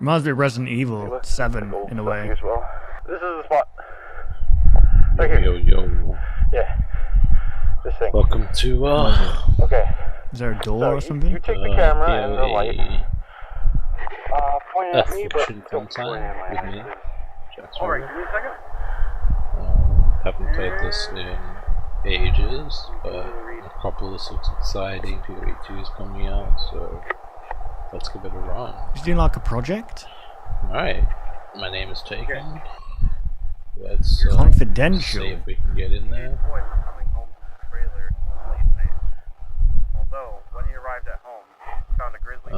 Reminds me of Resident Evil 7 in a way. Well. This is the spot. Right here. Yo. Yeah. This thing. Welcome to, Okay. Is there a door or something? You take the camera and the light. Point it at me, but Affliction Funtime with me. Alright, give me a second. Haven't played this in ages, but Necropolis looks exciting. PoE 2 is coming out, so let's give it a run. He's doing like a project? Alright, my name is taken. Let's Confidential. see if we can get in there. Coming home from the trailer late night. Although, when he arrived at home, he found a grizzly.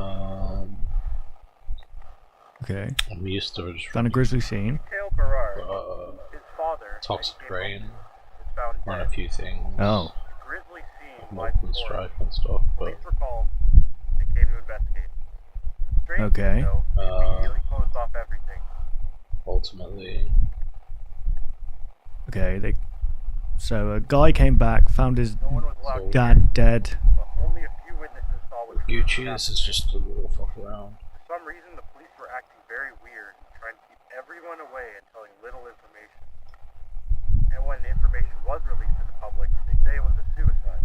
Okay. I'm used to just Found a grizzly scene. His father, toxic brain, is found run dead. a few things. Oh. Grizzly scene Molten strike and stuff, but police were called and came to investigate. Strangely, Okay. though, they immediately closed off everything. ultimately, Okay, so a guy came back, found his No one was allowed to dad dead. but only a few witnesses saw what Gucci, this is just a little fuck around. For some reason, the police were acting very weird, trying to keep everyone away and telling little information. And when the information was released to the public, they say it was a suicide.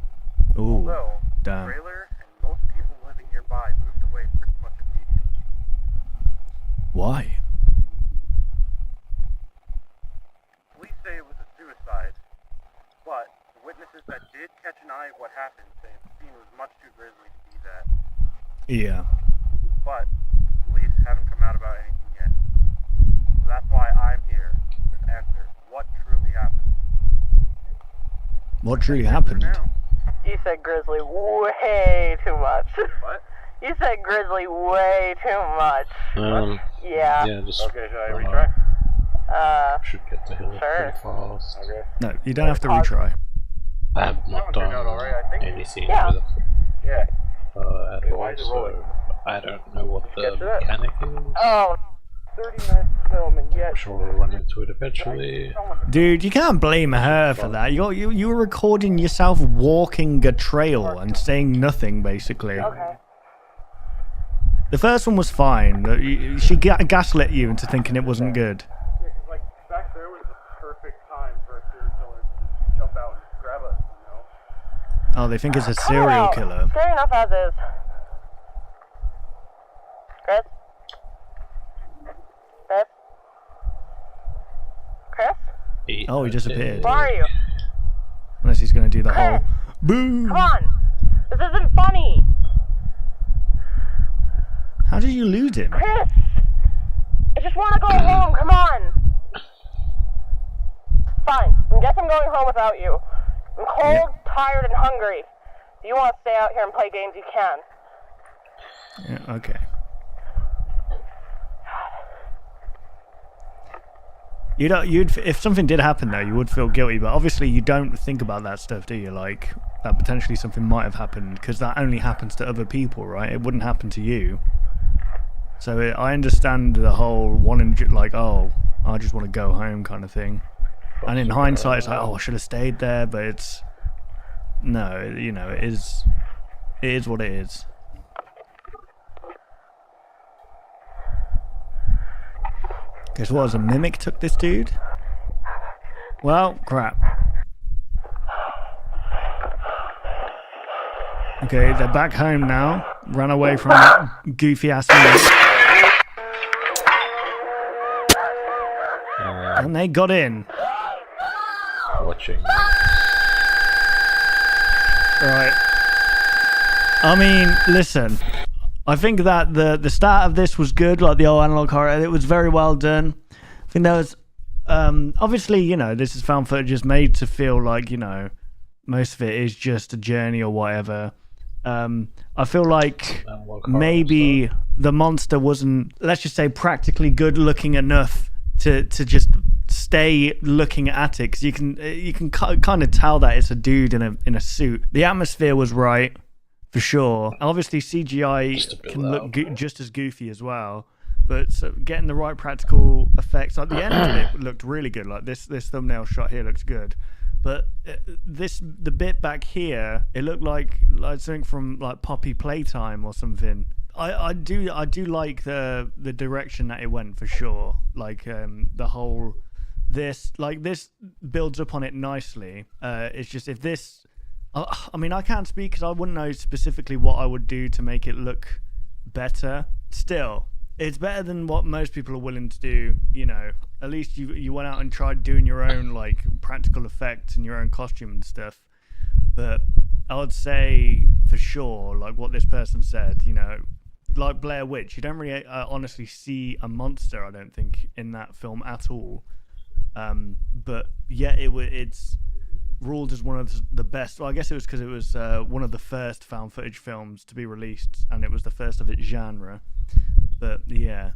Ooh, Although, the damn. trailer and most people living nearby moved away pretty much immediately. Why? Police say it was a suicide, but the witnesses that did catch an eye at what happened say the scene was much too grisly to be that. Yeah. But police haven't come out about anything yet. So that's why I'm here to answer what truly happened. What truly happened? You said grizzly way too much. What? You said grizzly way too much. Yeah. Yeah, just Okay, should I retry? should get the hill Sure. pretty fast. Okay. No, you don't have to retry. I have not turned done out alright, I think. anything Yeah. with it Yeah. at Okay, all, why is it so rolling? I don't know what the Get to that. mechanic is. Oh, 30 minutes film and yet. I'm sure we'll run into it eventually. Dude, you can't blame her for that. You were recording yourself walking a trail and saying nothing, basically. okay. The first one was fine. She gaslit you into thinking it wasn't good. Yeah, because like back there was the perfect time for a serial killer to just jump out and grab us, you know? Oh, they think it's a serial killer. Scary enough as is. Chris? Chris? Chris? Oh, he disappeared. Where are you? Unless he's going to do the whole boo. Come on! This isn't funny! How did you lose him? Chris! I just want to go home, come on! Fine, I guess I'm going home without you. I'm cold, tired, and hungry. If you want to stay out here and play games, you can. Yeah, okay. You'd if something did happen though, you would feel guilty, but obviously you don't think about that stuff, do you? Like that potentially something might have happened because that only happens to other people, right? It wouldn't happen to you. So I understand the whole wanting, like, oh, I just want to go home kind of thing. And in hindsight, it's like, oh, I should have stayed there, but it's no, you know, it is what it is. Guess what? A mimic took this dude. Well, crap. Okay, they're back home now. Ran away from that goofy ass mimic. And they got in. Watching. Right. I mean, listen. I think that the start of this was good, like the old analog horror. It was very well done. I think there was, obviously, you know, this is found footage is made to feel like, you know, most of it is just a journey or whatever. I feel like maybe the monster wasn't, let's just say, practically good looking enough to just stay looking at it, because you can kind of tell that it's a dude in a suit. The atmosphere was right. For sure. Obviously, CGI can look just as goofy as well, but so getting the right practical effects, like the end of it looked really good. Like this thumbnail shot here looks good, but the bit back here, it looked like something from like Poppy Playtime or something. I do like the direction that it went for sure. Like the whole this builds up on it nicely. It's just if this, I mean, I can't speak because I wouldn't know specifically what I would do to make it look better. Still, it's better than what most people are willing to do. You know, at least you went out and tried doing your own like practical effects and your own costume and stuff. But I would say for sure, like what this person said, you know, like Blair Witch, you don't really honestly see a monster, I don't think, in that film at all. But yeah, it's ruled as one of the best. Well, I guess it was because it was one of the first found footage films to be released, and it was the first of its genre. But yeah.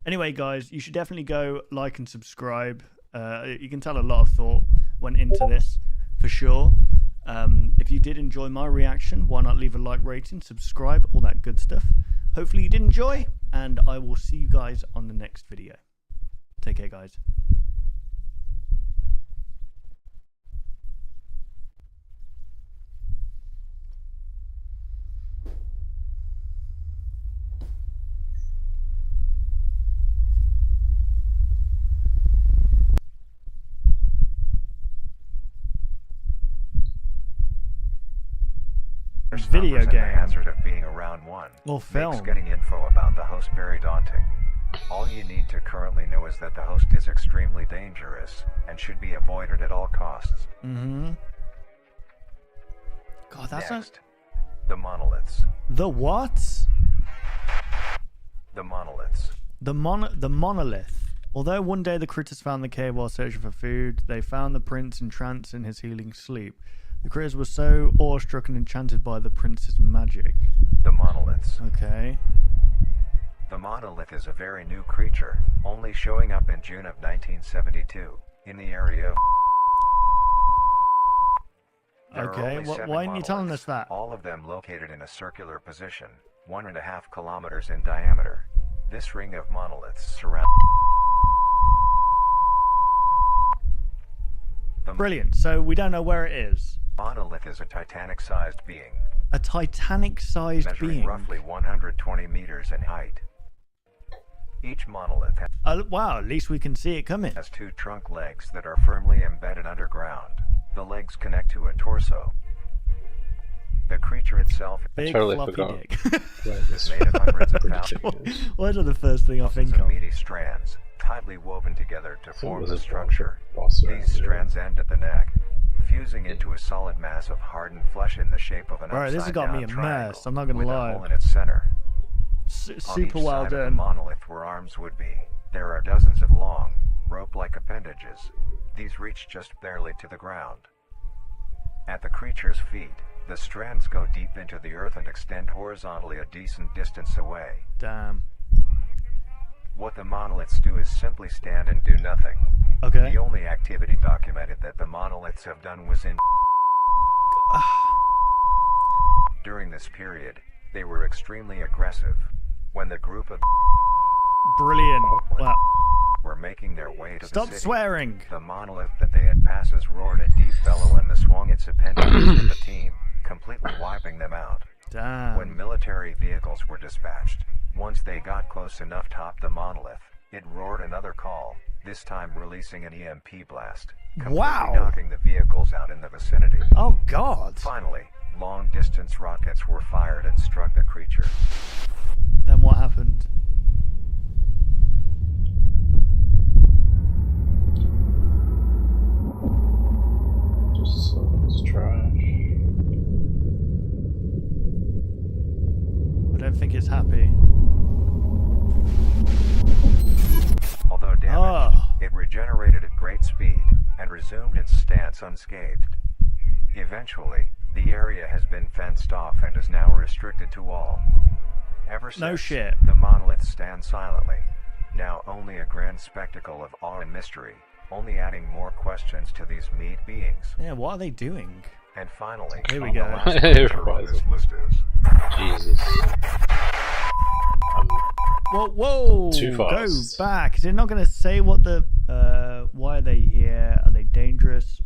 Anyway, guys, you should definitely go like and subscribe. You can tell a lot of thought went into this, for sure. If you did enjoy my reaction, why not leave a like, rating, subscribe, all that good stuff. Hopefully you did enjoy, and I will see you guys on the next video. Take care, guys. Video game. The hazard of being around one. Or film. Makes getting info about the host very daunting. All you need to currently know is that the host is extremely dangerous and should be avoided at all costs. Mm-hmm. God, that's Next, the monoliths. the what? The monoliths. The monolith. Although one day the critters found the cave while searching for food, they found the prince entranced in his healing sleep. The critters were so awestruck and enchanted by the prince's magic. The monoliths. Okay. The monolith is a very new creature, only showing up in June of 1972, in the area of... There are Okay, only 7 why aren't you telling monoliths, us that? all of them located in a circular position, 1.5 kilometers in diameter. This ring of monoliths surrounds... Brilliant. So we don't know where it is. Monolith is a Titanic-sized being, A Titanic-sized measuring being. roughly 120 meters in height. Each monolith Wow, at least we can see it coming. has 2 trunk legs that are firmly embedded underground. The legs connect to a torso. The creature itself Big totally floppy forgot. dick. Where this is made of hundreds of British thousands is. Why is that the first thing I think of of? meaty strands, tightly woven together to So form was the it structure. boss around These here? strands end at the neck, fusing into a solid mass of hardened flesh in the shape of an Bro, this has got me upside-down triangle, immersed, I'm not gonna with lie. a hole in its center. On Super each well side of the done. monolith where arms would be, there are dozens of long, rope-like appendages. These reach just barely to the ground. At the creature's feet, the strands go deep into the earth and extend horizontally a decent distance away. Damn. What the monoliths do is simply stand and do nothing. Okay. The only activity documented that the monoliths have done was in... During this period, they were extremely aggressive. When the group of Brilliant. Wow. were making their way to Stop the city, swearing. the monolith that they had passes roared a deep bellow and swung its appendages at the team, completely wiping them out. Damn. When military vehicles were dispatched, once they got close enough to top the monolith, it roared another call, this time releasing an EMP blast, completely Wow. knocking the vehicles out in the vicinity. Oh, God. Finally, long-distance rockets were fired and struck the creature. Then what happened? Just it's trash. I don't think it's happy. Although damaged, Oh. it regenerated at great speed and resumed its stance unscathed. Eventually, the area has been fenced off and is now restricted to all. Ever since, No shit. the monolith stands silently, now only a grand spectacle of awe and mystery, only adding more questions to these meat beings. Yeah, what are they doing? And finally, Here we on go. the last creature on this list is... Jesus. Whoa! Too fast. Go back. Is it not going to say what the... why are they here? Are they dangerous?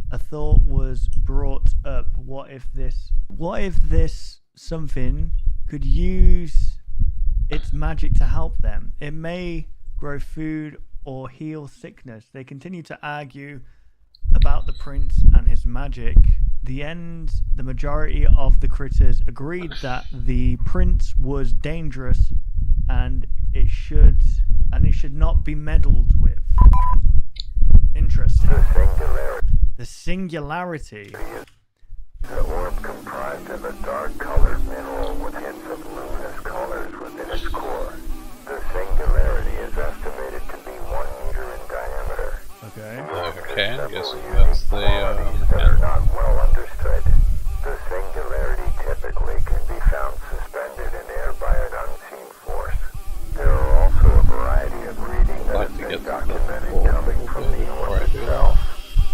A thought was brought up. What if this something could use its magic to help them. It may grow food or heal sickness. They continue to argue about the prince and his magic. The majority of the critters agreed that the prince was dangerous and it should not be meddled with. Interesting. The singularity. The orb comprised of a dark-colored mineral with hints of luminous colors within its core. The singularity is estimated to be 1 meter in diameter. Okay, I'm guessing that's the, that are not well understood. The singularity typically can be found suspended in air by an unseen force. There are also a variety of readings that have been documented coming from the orb itself.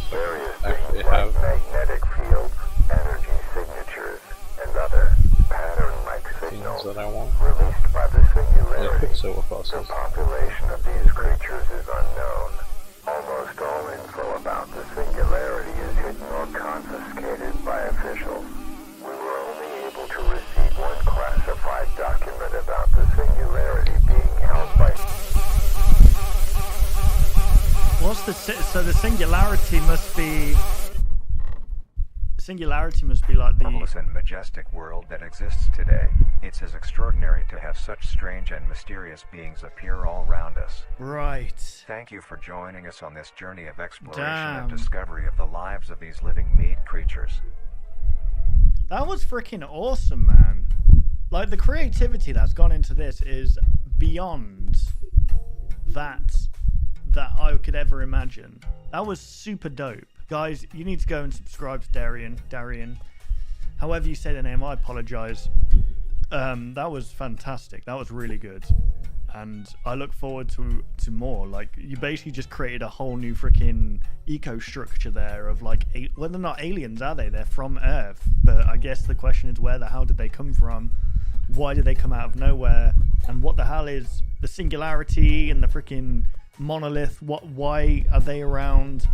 Various things like magnetic fields, energy signatures, and other pattern-like signals that I want. released by the singularity. The The population of these creatures is unknown. Almost all info about the singularity is hidden or confiscated by officials. We were only able to receive one classified document about the singularity being held by... So the singularity must be... Singularity must be like the... marvelous and majestic world that exists today. It's as extraordinary to have such strange and mysterious beings appear all around us. Right. Thank you for joining us on this journey of exploration Damn. and discovery of the lives of these living meat creatures. That was freaking awesome, man. Like, the creativity that's gone into this is beyond that I could ever imagine. That was super dope. Guys, you need to go and subscribe to Darian. However you say the name, I apologize. That was fantastic. That was really good. And I look forward to more. Like, you basically just created a whole new freaking eco structure there of like, well, they're not aliens, are they? They're from Earth. But I guess the question is, where the hell did they come from? Why did they come out of nowhere? And what the hell is the singularity and the freaking monolith? Why are they around?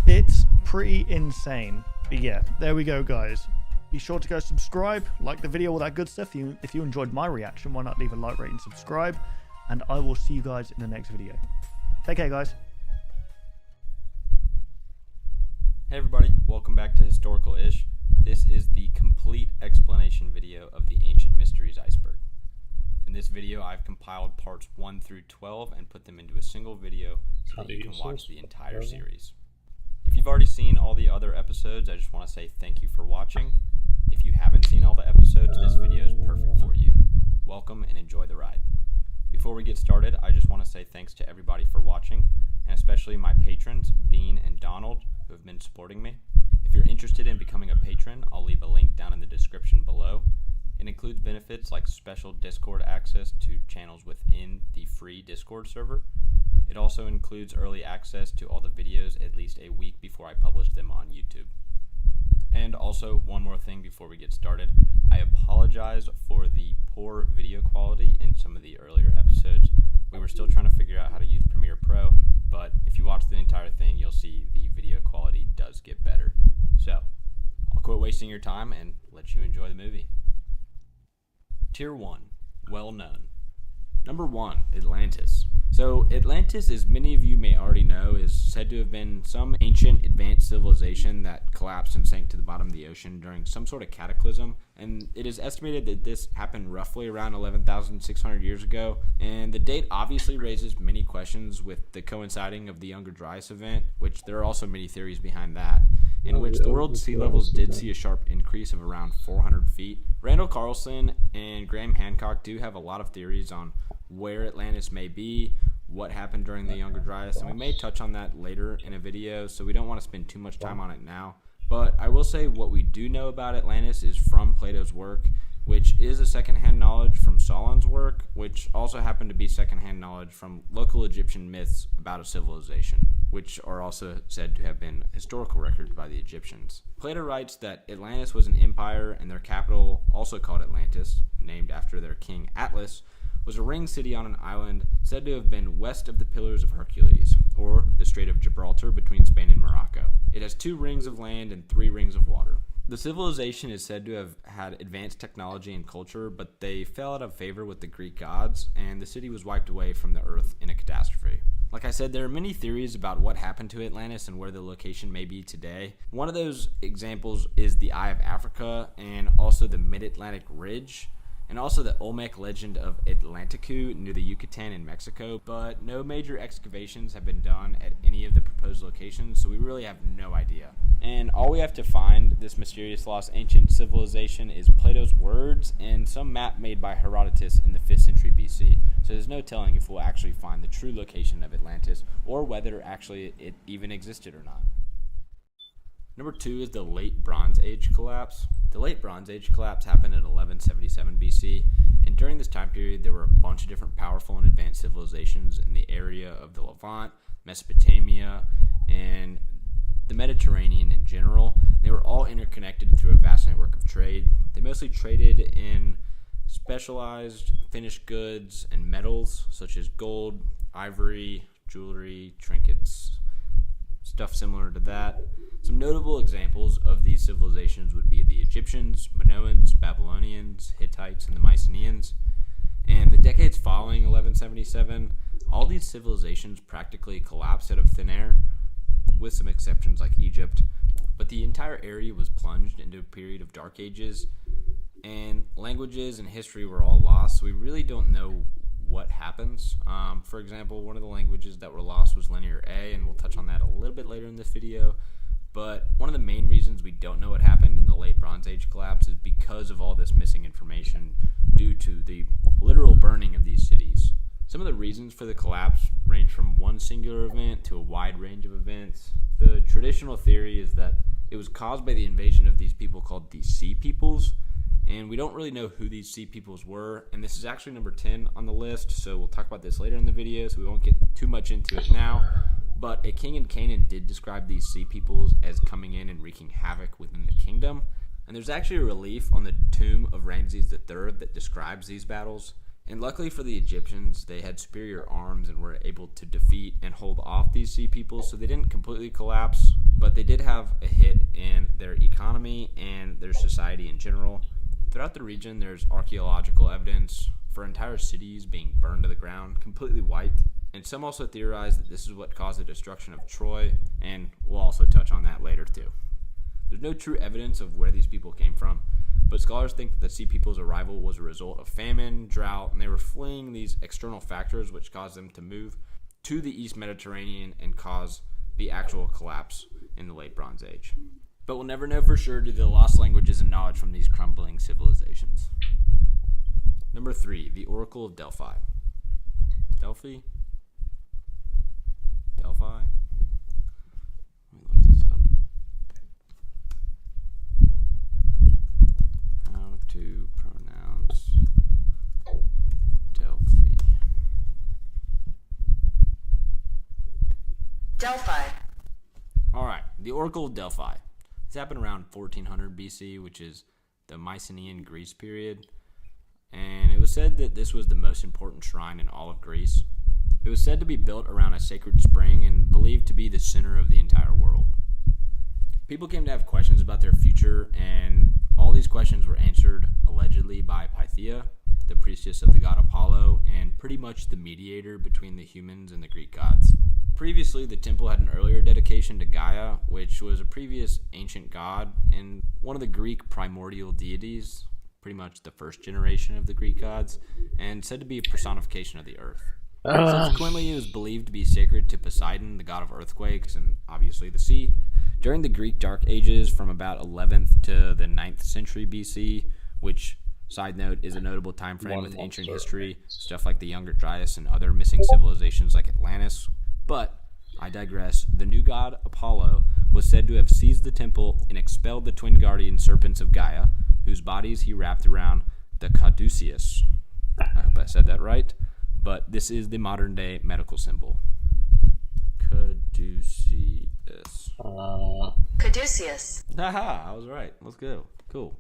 It's pretty insane. But yeah, there we go, guys. Be sure to go subscribe, like the video, all that good stuff. If you enjoyed my reaction, why not leave a like, rate, and subscribe? And I will see you guys in the next video. Take care, guys. Hey everybody, welcome back to Historical Ish. This is the complete explanation video of the Ancient Mysteries iceberg. In this video, I've compiled parts 1 through 12 and put them into a single video so that you can watch the entire series. If you've already seen all the other episodes, I just want to say thank you for watching. If you haven't seen all the episodes, this video is perfect for you. Welcome and enjoy the ride. Before we get started, I just want to say thanks to everybody for watching, and especially my patrons, Bean and Donald, who have been supporting me. If you're interested in becoming a patron, I'll leave a link down in the description below. It includes benefits like special Discord access to channels within the free Discord server. It also includes early access to all the videos at least a week before I publish them on YouTube. And also, one more thing before we get started. I apologize for the poor video quality in some of the earlier episodes. We were still trying to figure out how to use Premiere Pro, but if you watch the entire thing, you'll see the video quality does get better. So, I'll quit wasting your time and let you enjoy the movie. Tier 1, well known. Number 1, Atlantis. So Atlantis, as many of you may already know, is said to have been some ancient advanced civilization that collapsed and sank to the bottom of the ocean during some sort of cataclysm, and it is estimated that this happened roughly around 11,600 years ago, and the date obviously raises many questions with the coinciding of the Younger Dryas event, which there are also many theories behind that, in which the world's sea levels did see a sharp increase of around 400 feet. Randall Carlson and Graham Hancock do have a lot of theories on where Atlantis may be, what happened during the Younger Dryas, and we may touch on that later in a video, so we don't want to spend too much time on it now. But I will say what we do know about Atlantis is from Plato's work, which is a secondhand knowledge from Solon's work, which also happened to be secondhand knowledge from local Egyptian myths about a civilization, which are also said to have been historical records by the Egyptians. Plato writes that Atlantis was an empire, and their capital, also called Atlantis, named after their king Atlas, was a ring city on an island said to have been west of the Pillars of Hercules, or the Strait of Gibraltar between Spain and Morocco. It has 2 rings of land and 3 rings of water. The civilization is said to have had advanced technology and culture, but they fell out of favor with the Greek gods, and the city was wiped away from the earth in a catastrophe. Like I said, there are many theories about what happened to Atlantis and where the location may be today. One of those examples is the Eye of Africa and also the Mid-Atlantic Ridge, and also the Olmec legend of Atlanticu near the Yucatan in Mexico, but no major excavations have been done at any of the proposed locations, so we really have no idea. And all we have to find this mysterious lost ancient civilization is Plato's words and some map made by Herodotus in the 5th century BC. So there's no telling if we'll actually find the true location of Atlantis or whether actually it even existed or not. Number 2 is the Late Bronze Age collapse. The Late Bronze Age collapse happened in 1177 BC, and during this time period there were a bunch of different powerful and advanced civilizations in the area of the Levant, Mesopotamia, and the Mediterranean in general. They were all interconnected through a vast network of trade. They mostly traded in specialized finished goods and metals such as gold, ivory, jewelry, trinkets, stuff similar to that. Some notable examples of these civilizations would be the Egyptians, Minoans, Babylonians, Hittites, and the Mycenaeans. And the decades following 1177, all these civilizations practically collapsed out of thin air, with some exceptions like Egypt. But the entire area was plunged into a period of dark ages, and languages and history were all lost, so we really don't know what happens. For example, one of the languages that were lost was Linear A, and we'll touch on that a little bit later in this video. But one of the main reasons we don't know what happened in the Late Bronze Age collapse is because of all this missing information due to the literal burning of these cities. Some of the reasons for the collapse range from one singular event to a wide range of events. The traditional theory is that it was caused by the invasion of these people called the Sea Peoples, and we don't really know who these Sea Peoples were, and this is actually number 10 on the list, so we'll talk about this later in the video, so we won't get too much into it now. But a king in Canaan did describe these Sea Peoples as coming in and wreaking havoc within the kingdom, and there's actually a relief on the tomb of Ramses III that describes these battles. And luckily for the Egyptians, they had superior arms and were able to defeat and hold off these Sea Peoples, so they didn't completely collapse, but they did have a hit in their economy and their society in general. Throughout the region, there's archaeological evidence for entire cities being burned to the ground, completely wiped, and some also theorize that this is what caused the destruction of Troy, and we'll also touch on that later too. There's no true evidence of where these people came from, but scholars think that the Sea People's arrival was a result of famine, drought, and they were fleeing these external factors which caused them to move to the East Mediterranean and cause the actual collapse in the Late Bronze Age. But we'll never know for sure due to the lost languages and knowledge from these crumbling civilizations. Number 3, the Oracle of Delphi. Delphi? Let me look this up. How to pronounce Delphi. Delphi. Alright, the Oracle of Delphi. This happened around 1400 BC, which is the Mycenaean Greece period. And it was said that this was the most important shrine in all of Greece. It was said to be built around a sacred spring and believed to be the center of the entire world. People came to have questions about their future, and all these questions were answered allegedly by Pythia, the priestess of the god Apollo, and pretty much the mediator between the humans and the Greek gods. Previously, the temple had an earlier dedication to Gaia, which was a previous ancient god and one of the Greek primordial deities, pretty much the first generation of the Greek gods, and said to be a personification of the earth. Subsequently, it was believed to be sacred to Poseidon, the god of earthquakes, and obviously the sea. During the Greek Dark Ages, from about 11th to the 9th century BC, which, side note, is a notable time frame with ancient history, stuff like the Younger Dryas and other missing civilizations like Atlantis. But, I digress, the new god Apollo was said to have seized the temple and expelled the twin guardian serpents of Gaia, whose bodies he wrapped around the caduceus. I hope I said that right. But this is the modern day medical symbol. Caduceus. Caduceus. Haha, I was right. Let's go. Cool.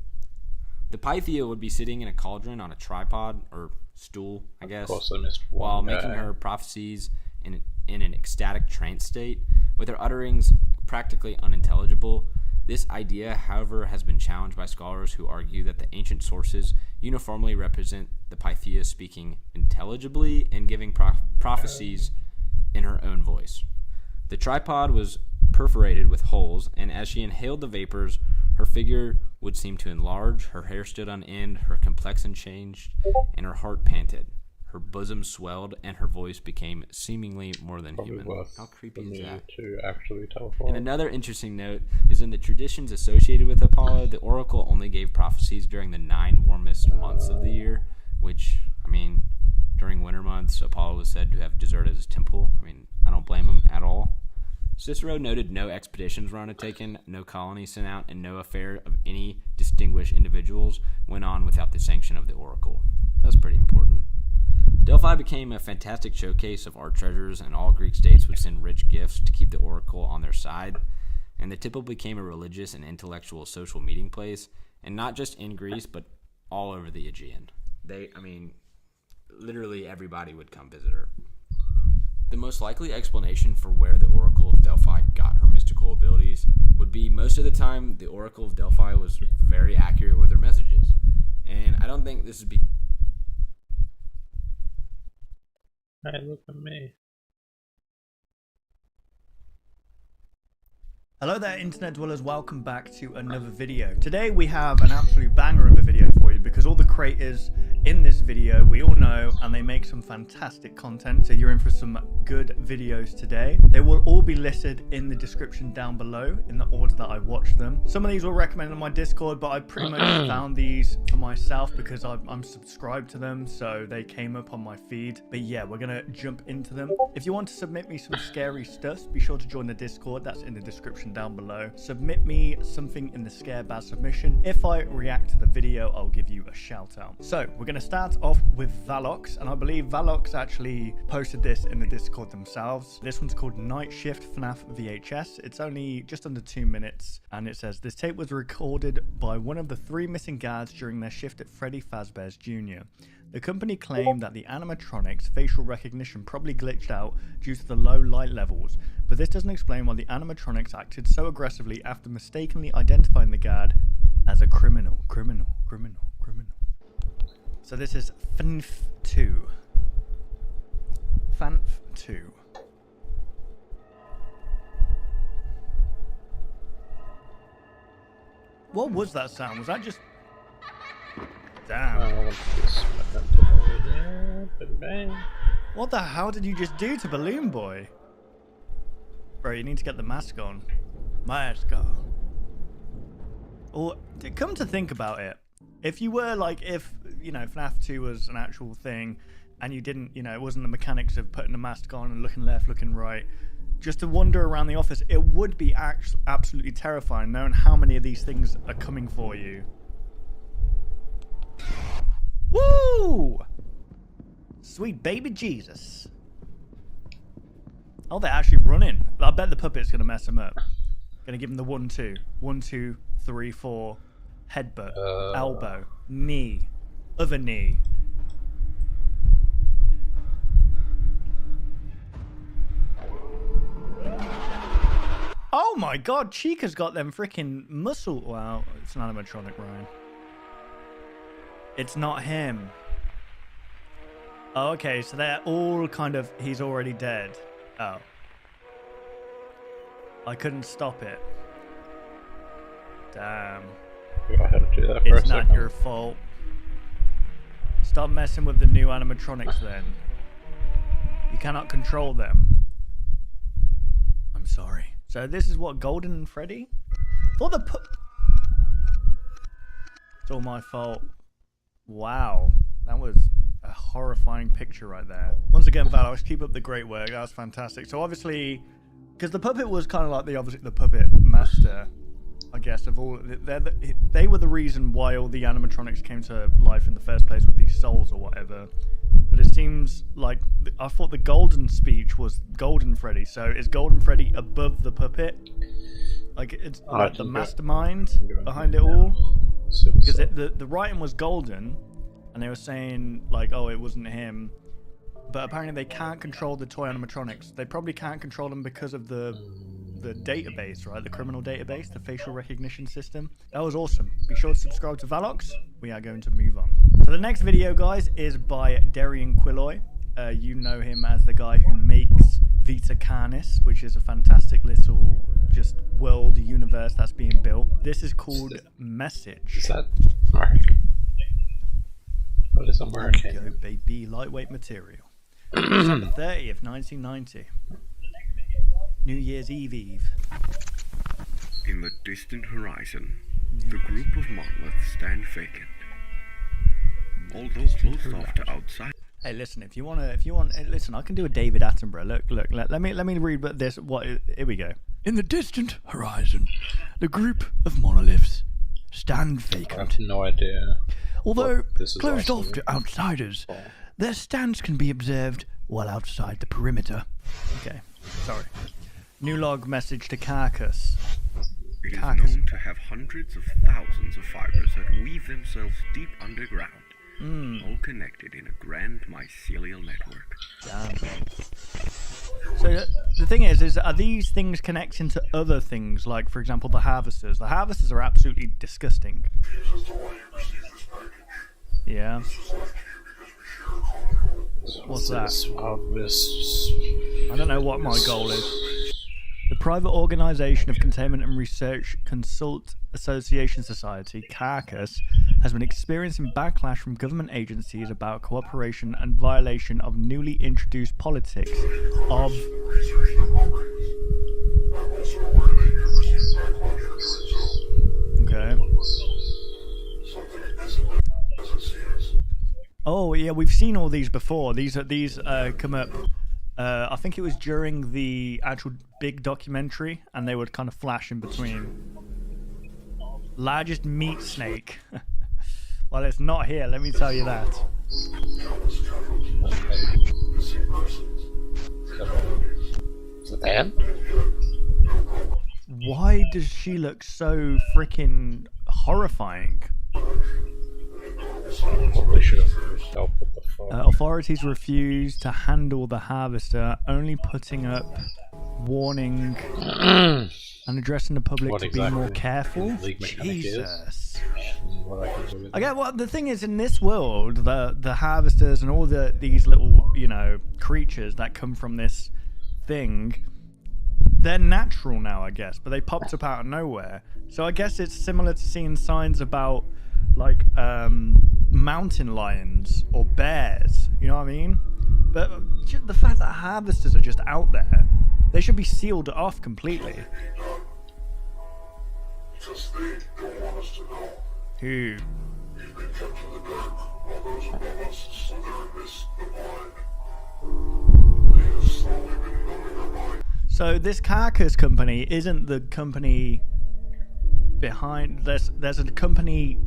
The Pythia would be sitting in a cauldron on a tripod, or stool, I guess, Of course I missed one while guy. making her prophecies in an ecstatic trance state, with her utterings practically unintelligible. This idea, however, has been challenged by scholars who argue that the ancient sources uniformly represent the Pythia speaking intelligibly and giving prophecies in her own voice. The tripod was perforated with holes, and as she inhaled the vapors, her figure would seem to enlarge, her hair stood on end, her complexion changed, and her heart panted. Her bosom swelled, and her voice became seemingly more than human. How creepy is that? To actually teleport. And another interesting note is in the traditions associated with Apollo, the oracle only gave prophecies during the 9 warmest months of the year, which, I mean, during winter months, Apollo was said to have deserted his temple. I mean, I don't blame him at all. Cicero noted no expeditions were undertaken, no colonies sent out, and no affair of any distinguished individuals went on without the sanction of the oracle. That's pretty important. Delphi became a fantastic showcase of art treasures, and all Greek states would send rich gifts to keep the oracle on their side. And the temple became a religious and intellectual social meeting place, and not just in Greece, but all over the Aegean. Literally everybody would come visit her. The most likely explanation for where the Oracle of Delphi got her mystical abilities would be most of the time the Oracle of Delphi was very accurate with her messages. And I don't think this is Hey, look at me. Hello there, internet dwellers, welcome back to another video. Today we have an absolute banger of a video for you because all the creators in this video we all know, and they make some fantastic content, so you're in for some good videos today. They will all be listed in the description down below in the order that I watched them. Some of these were recommended on my Discord, but I pretty much found these for myself because I'm subscribed to them, so they came up on my feed. But yeah, we're gonna jump into them. If you want to submit me some scary stuff, be sure to join the Discord, that's in the description down below. Submit me something in the Scare Bad submission. If I react to the video, I'll give you a shout out. So we're going to start off with Valox, and I believe Valox actually posted this in the Discord themselves. This one's called Night Shift FNAF VHS. It's only just under 2 minutes, and it says this tape was recorded by one of the 3 missing guards during their shift at Freddy Fazbear's Jr. The company claimed that the animatronics' facial recognition probably glitched out due to the low light levels, but this doesn't explain why the animatronics acted so aggressively after mistakenly identifying the guard as a criminal. So this is FNF 2. FNF 2. What was that sound? Was that just... Damn. What the hell did you just do to Balloon Boy? Bro, you need to get the mask on. Mask on. Or, come to think about it, if you were like, if, you know, FNAF 2 was an actual thing, and you didn't, you know, it wasn't the mechanics of putting a mask on and looking left, looking right, just to wander around the office, it would be absolutely terrifying knowing how many of these things are coming for you. Woo! Sweet baby Jesus. Oh, they're actually running. I bet the puppet's gonna mess them up. Gonna give him the 1-2. 1, 2, 3, 4. Headbutt. Elbow. Knee. Other knee. Oh my god, Chica's got them freaking muscle. Wow, it's an animatronic, Ryan. It's not him. Oh, okay, so they're all kind of... He's already dead. Oh. I couldn't stop it. Damn. I had to do that for It's not your fault. Stop messing with the new animatronics then. You cannot control them. I'm sorry. So this is what, Golden and Freddy? For the It's all my fault. Wow. That was a horrifying picture right there. Once again, Valox, keep up the great work. That was fantastic. So obviously, because the puppet was kind of like the puppet master, I guess, of all. They were the reason why all the animatronics came to life in the first place with these souls or whatever. But it seems like I thought the Golden speech was Golden Freddy. So is Golden Freddy above the puppet? Like it's like the mastermind behind it all. Because the writing was Golden, and they were saying like, oh, it wasn't him. But apparently they can't control the toy animatronics. They probably can't control them because of the the database, right? The criminal database, the facial recognition system. That was awesome. Be sure to subscribe to Valox. We are going to move on. So the next video, guys, is by Darian Quilloy. You know him as the guy who makes Vita Canis, which is a fantastic little just world universe that's being built. This is called Message. Is that American? What is American? There you go, baby. Lightweight material. December 30th, 1990. New Year's Eve. In the distant horizon, the group of monoliths stand vacant. Although closed off to outside. Hey, listen. If you want, listen. I can do a David Attenborough. Look. Let me read what this. Here we go. In the distant horizon, the group of monoliths stand I vacant. have no idea. Although this is closed also- off to outsiders, their stands can be observed while outside the perimeter. Okay, sorry. New log message to Carcass. It is Carcass. known to have hundreds of thousands of fibers that weave themselves deep underground, all connected in a grand mycelial network. Damn. So the thing is are these things connecting to other things, like, for example, the harvesters? The harvesters are absolutely disgusting. Yeah. What's that? I don't know what my goal is. The Private Organisation of Containment and Research Consult Association Society, Carcass, has been experiencing backlash from government agencies about cooperation and violation of newly introduced politics of... Okay. Oh yeah, we've seen all these before. These come up. I think it was during the actual big documentary, and they would kind of flash in between. Largest meat snake. Well, it's not here. Let me tell you that. Is it Anne? Why does she look so freaking horrifying? Probably should have moved up with the phone. Authorities refuse to handle the harvester, only putting up warning and addressing the public What to exactly be more careful. league mechanic is? Jesus. What I can do with I it. get what the thing is in this world, the harvesters and all these little, creatures that come from this thing, they're natural now, I guess, but they popped up out of nowhere. So I guess it's similar to seeing signs about like mountain lions or bears, you know what I mean? But the fact that harvesters are just out there, they should be sealed off completely. Who? So this Carcass company isn't the company behind. There's a company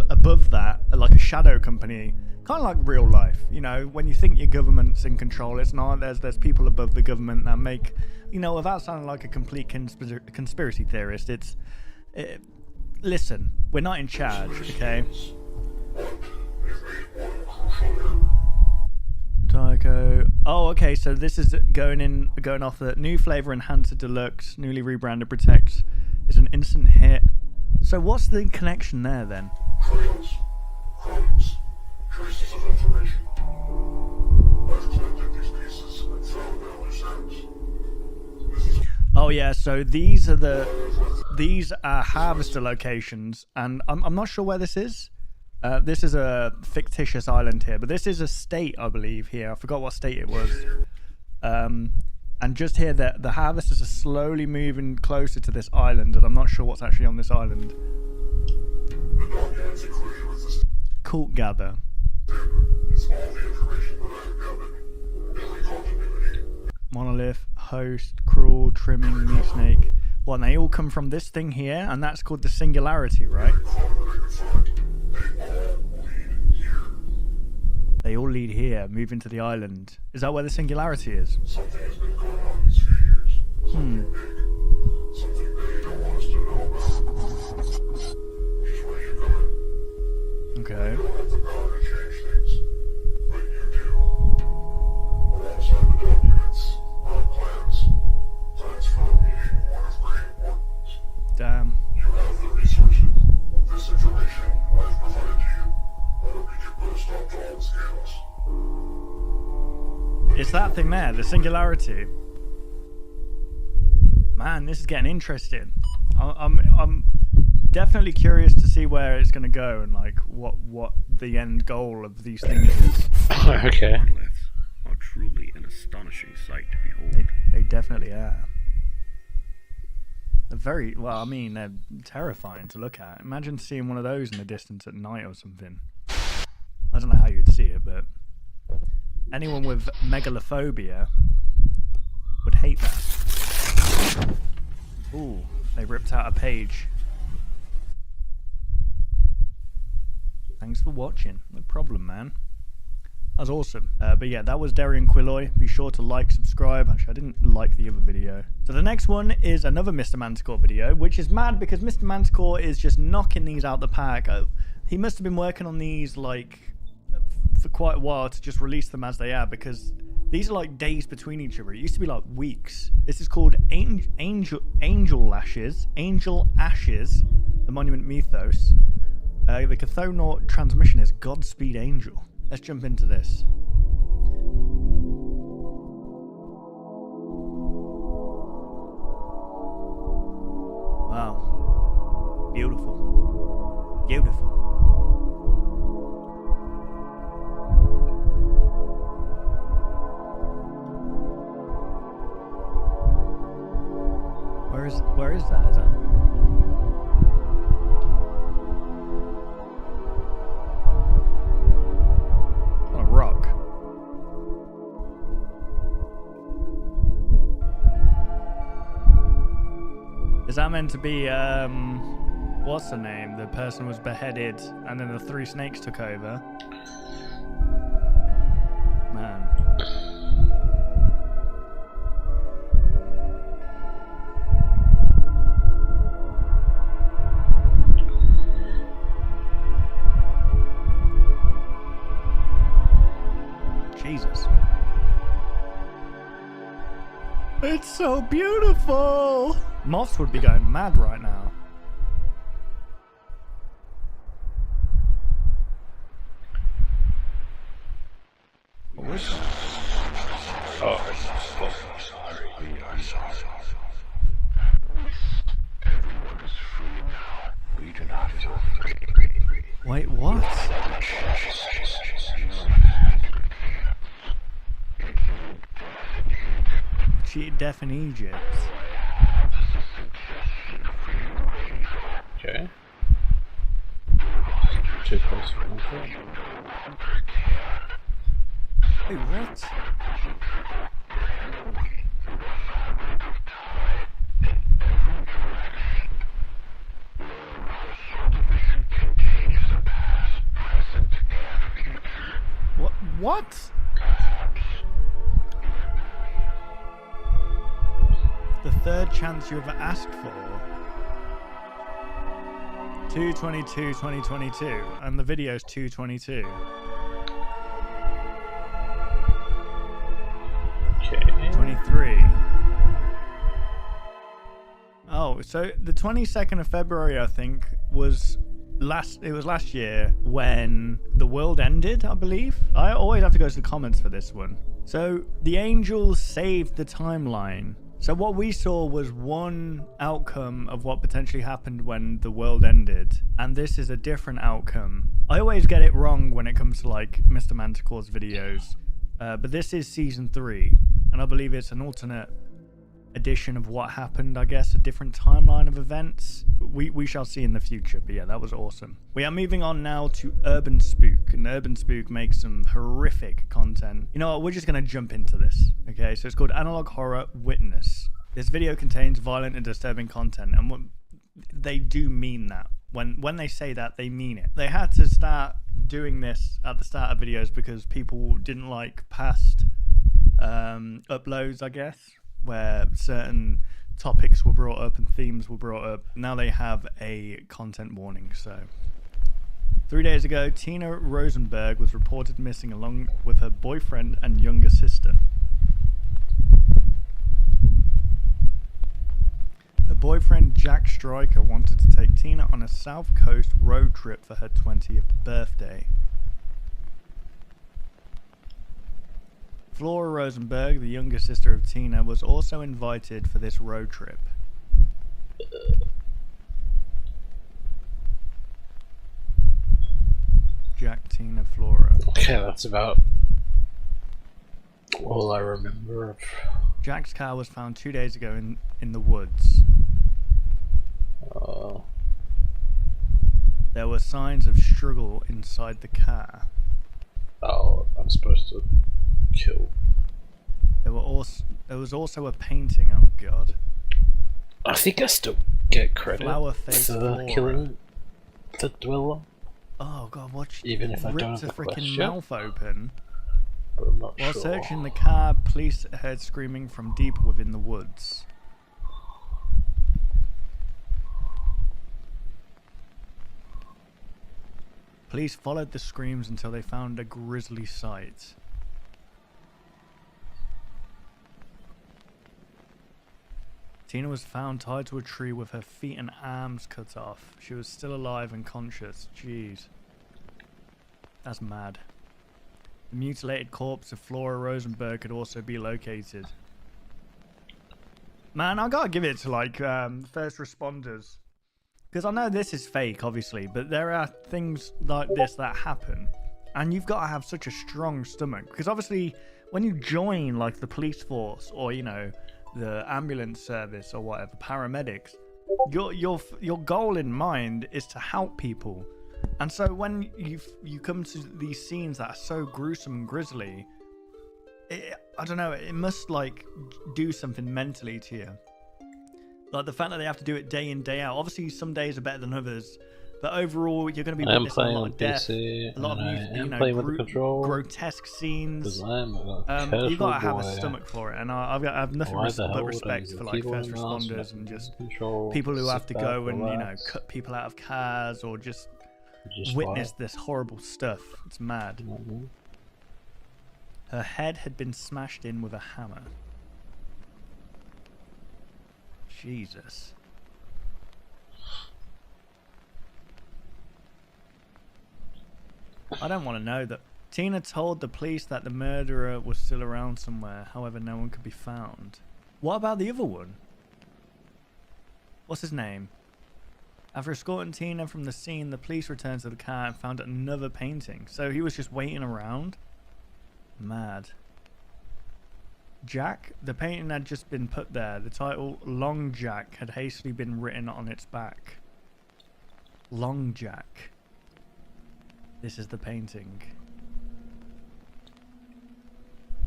above that, like a shadow company, kind of like real life. You know, when you think your government's in control, it's not. There's people above the government that make, without sounding like a complete conspiracy theorist, listen, we're not in charge, okay? Tycho. Oh, okay. So this is going off the new flavor enhancer deluxe, newly rebranded Protect. Is an instant hit. So what's the connection there then? Traces of information. I've collected these pieces and thrown them in loose ends. Oh yeah, so these are harvester locations, and I'm not sure where this is. This is a fictitious island here, but this is a state, I believe, here. I forgot what state it was. And just here, the harvesters are slowly moving closer to this island, and I'm not sure what's actually on this island. Cult gather. Monolith, host, cruel, trimming, meat snake. Well, and they all come from this thing here, and that's called the singularity, right? They all lead here, move into the island. Is that where the singularity is? Okay. that thing there, the singularity. Man, this is getting interesting. I'm definitely curious to see where it's going to go and like what the end goal of these things is. Okay. Monoliths are truly an astonishing sight to behold. They definitely are. They're very, well, I mean, they're terrifying to look at. Imagine seeing one of those in the distance at night or something. I don't know how you'd see it, but anyone with megalophobia would hate that. Ooh, they ripped out a page. Thanks for watching. No problem, man. That was awesome. But yeah, that was Darian Quilloy. Be sure to like, subscribe. Actually, I didn't like the other video. So the next one is another Mr. Manticore video, which is mad because Mr. Manticore is just knocking these out the park. He must have been working on these like for quite a while to just release them as they are, because these are like days between each other. It used to be like weeks. This is called Angel Ashes, the Monument Mythos. The Cathonaut transmission is Godspeed Angel. Let's jump into this. Wow. Beautiful. Beautiful. Where is that? Is that on a rock? Is that meant to be what's the name? The person was beheaded and then the 3 snakes took over. Man. Jesus. It's so beautiful! Moths would be going mad right now. What was that? Oh. Everyone is free now. We do not feel free. Wait, what? Death in Egypt. Okay. Too close for comfort. Wait, what? What? The third chance you ever asked for. 2/22/2022, and the video's 2/22. Okay. 23. Oh, so the 22nd of February, I think, was last year when the world ended, I believe. I always have to go to the comments for this one. So the angels saved the timeline. So what we saw was one outcome of what potentially happened when the world ended, and this is a different outcome. I always get it wrong when it comes to like Mr. Manticore's videos, but this is season 3, and I believe it's an alternate edition of what happened, I guess, a different timeline of events. We shall see in the future, but yeah, that was awesome. We are moving on now to Urban Spook, and Urban Spook makes some horrific content. You know what, we're just going to jump into this, okay? So it's called Analog Horror Witness. This video contains violent and disturbing content, and what they do mean that. When they say that, they mean it. They had to start doing this at the start of videos because people didn't like past uploads, I guess, where certain topics were brought up and themes were brought up. Now they have a content warning. So 3 days ago, Tina Rosenberg was reported missing along with her boyfriend and younger sister. Her boyfriend Jack Stryker wanted to take Tina on a South Coast road trip for her 20th birthday. Flora Rosenberg, the younger sister of Tina, was also invited for this road trip. Jack, Tina, Flora. Okay, that's about all I remember of. Jack's car was found 2 days ago in the woods. There were signs of struggle inside the car. Oh, I'm supposed to kill. There was also a painting. Oh god. I think I still get credit Flower-faced for Flora. killing the dweller. Oh god, what? Even if I don't ripped have a the freaking question. mouth open. But I'm not While sure. searching the car, police heard screaming from deep within the woods. Police followed the screams until they found a grisly sight. Tina was found tied to a tree with her feet and arms cut off. She was still alive and conscious. Jeez. That's mad. The mutilated corpse of Flora Rosenberg could also be located. Man, I gotta give it to like first responders. Because I know this is fake, obviously, but there are things like this that happen. And you've got to have such a strong stomach. Because obviously, when you join like the police force or, you know, the ambulance service or whatever, paramedics, your goal in mind is to help people. And so when you come to these scenes that are so gruesome and grisly, I don't know, it must like do something mentally to you. Like the fact that they have to do it day in, day out. Obviously, some days are better than others, but overall, you're going to be witnessing a lot of death, a lot of grotesque scenes. You've got to have a stomach for it, and I have nothing but respect for like first responders and just people who have to go and cut people out of cars or just witness this horrible stuff. It's mad. Her head had been smashed in with a hammer. Jesus. I don't want to know that. Tina told the police that the murderer was still around somewhere. However, no one could be found. What about the other one? What's his name? After escorting Tina from the scene, the police returned to the car and found another painting. So he was just waiting around? Mad. Jack, the painting had just been put there. The title, Long Jack, had hastily been written on its back. Long Jack. This is the painting.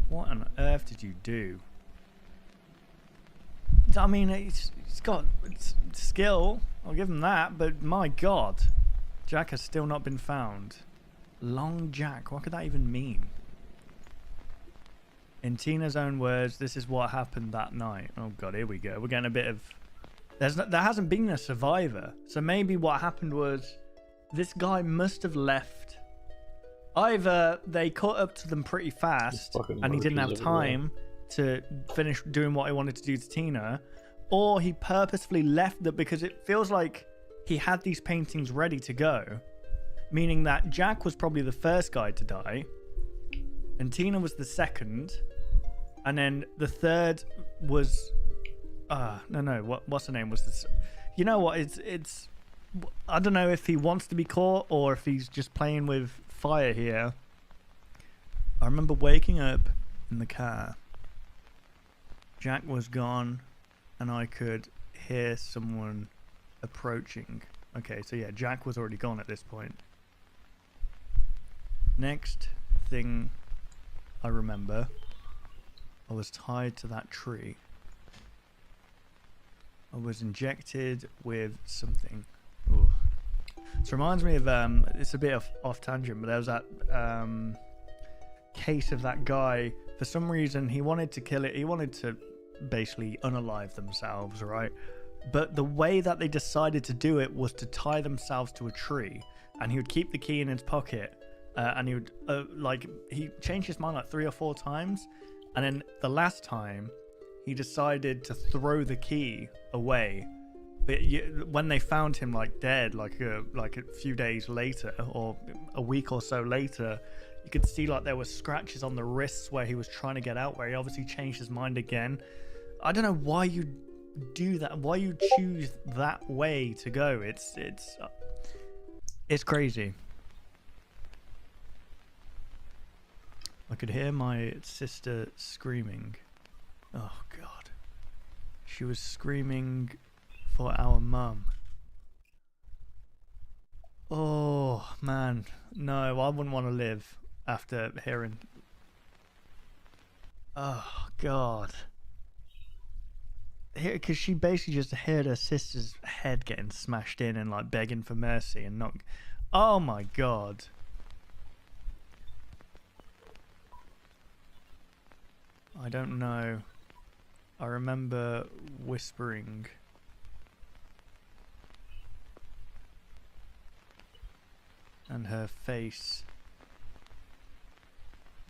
What on earth did you do? I mean, it's got skill. I'll give him that, but my god. Jack has still not been found. Long Jack, what could that even mean? In Tina's own words, this is what happened that night. Oh god, here we go. We're getting a bit of... There hasn't been a survivor. So maybe what happened was this guy must have left. Either they caught up to them pretty fast and he didn't have time to finish doing what he wanted to do to Tina, or he purposefully left them because it feels like he had these paintings ready to go, meaning that Jack was probably the first guy to die and Tina was the second, and then the third was what's the name was this? You know what, it's I don't know if he wants to be caught or if he's just playing with fire here. I remember waking up in the car. Jack was gone and I could hear someone approaching. Okay, so yeah, Jack was already gone at this point. Next thing I remember, I was tied to that tree. I was injected with something. Ooh. This reminds me of it's a bit off tangent, but there was that case of that guy. For some reason, he wanted to kill it. He wanted to basically unalive themselves, right? But the way that they decided to do it was to tie themselves to a tree, and he would keep the key in his pocket, and he would he changed his mind like 3 or 4 times, and then the last time he decided to throw the key away. But when they found him like dead, like a few days later or a week or so later, You could see like there were scratches on the wrists where he was trying to get out, where he obviously changed his mind again. I don't know why you do that, why you choose that way to go. It's crazy. I could hear my sister screaming. Oh God. She was screaming for our mum. Oh man, no, I wouldn't want to live after hearing. Oh God. Because she basically just heard her sister's head getting smashed in and like begging for mercy and not. Oh my God. I don't know. I remember whispering. And her face.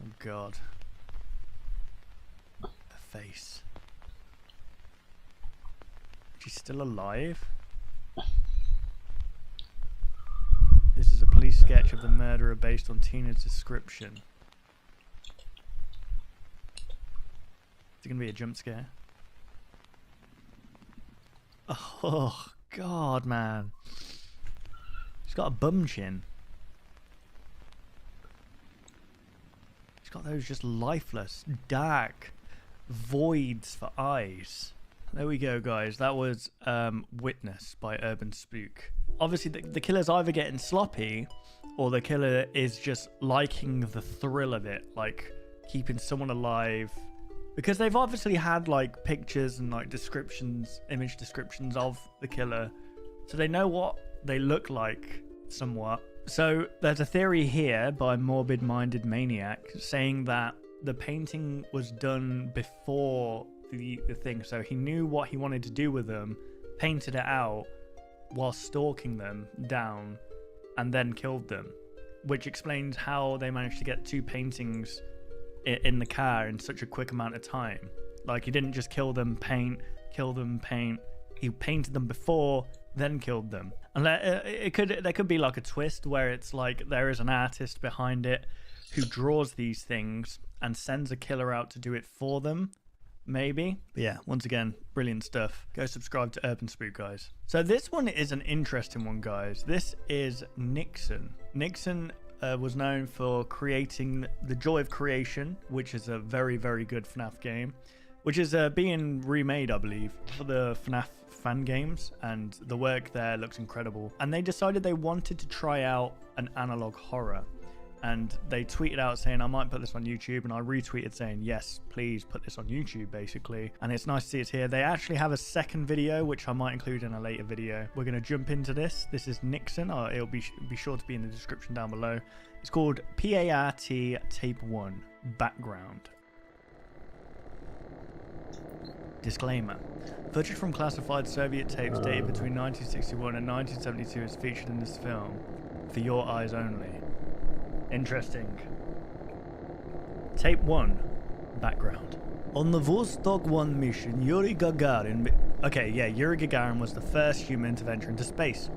Oh God. Her face. She's still alive? This is a police sketch of the murderer based on Tina's description. Is it gonna be a jump scare? Oh God, man. She's got a bum chin. She's got those just lifeless, dark voids for eyes. There we go, guys. That was Witness by Urban Spook. Obviously, the killer's either getting sloppy or the killer is just liking the thrill of it, like keeping someone alive. Because they've obviously had like pictures and like descriptions, image descriptions of the killer. So they know what they look like somewhat. So there's a theory here by Morbid Minded Maniac saying that the painting was done before the thing. So he knew what he wanted to do with them, painted it out while stalking them down, and then killed them. Which explains how they managed to get two paintings in the car in such a quick amount of time. Like, he didn't just kill them, paint, kill them, paint. He painted them before, then killed them. And there could be like a twist where it's like there is an artist behind it who draws these things and sends a killer out to do it for them. Maybe. But yeah, once again, brilliant stuff. Go subscribe to Urban Spook, guys. So this one is an interesting one, guys. This is Nixon. Nixon was known for creating The Joy of Creation, which is a very, very good FNAF game, which is being remade, I believe, for the FNAF fan games, and the work there looks incredible. And they decided they wanted to try out an analog horror, and they tweeted out saying, I might put this on YouTube, and I retweeted saying, yes, please put this on YouTube, basically. And it's nice to see it here. They actually have a second video, which I might include in a later video. We're going to jump into this. This is Nixon. It'll be sure to be in the description down below. It's called PART Tape 1 Background. Disclaimer. Footage from classified Soviet tapes dated between 1961 and 1972 is featured in this film. For your eyes only. Interesting. Tape 1. Background. On the Vostok 1 mission, Yuri Gagarin... Okay, yeah, Yuri Gagarin was the first human to venture into space.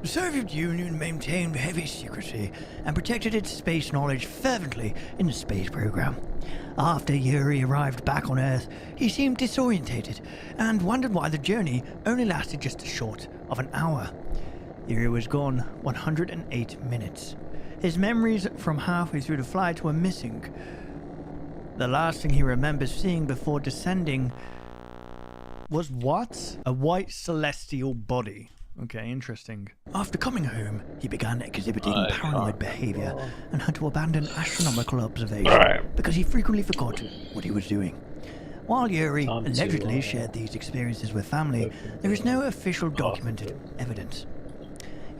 The Soviet Union maintained heavy secrecy and protected its space knowledge fervently in the space program. After Yuri arrived back on Earth, he seemed disorientated and wondered why the journey only lasted just a short of an hour. Yuri was gone 108 minutes. His memories from halfway through the flight were missing. The last thing he remembers seeing before descending was what? A white celestial body. Okay, interesting. After coming home, he began exhibiting paranoid behavior and had to abandon astronomical observation because he frequently forgot what he was doing. While Yuri allegedly shared these experiences with family, there is no official documented evidence.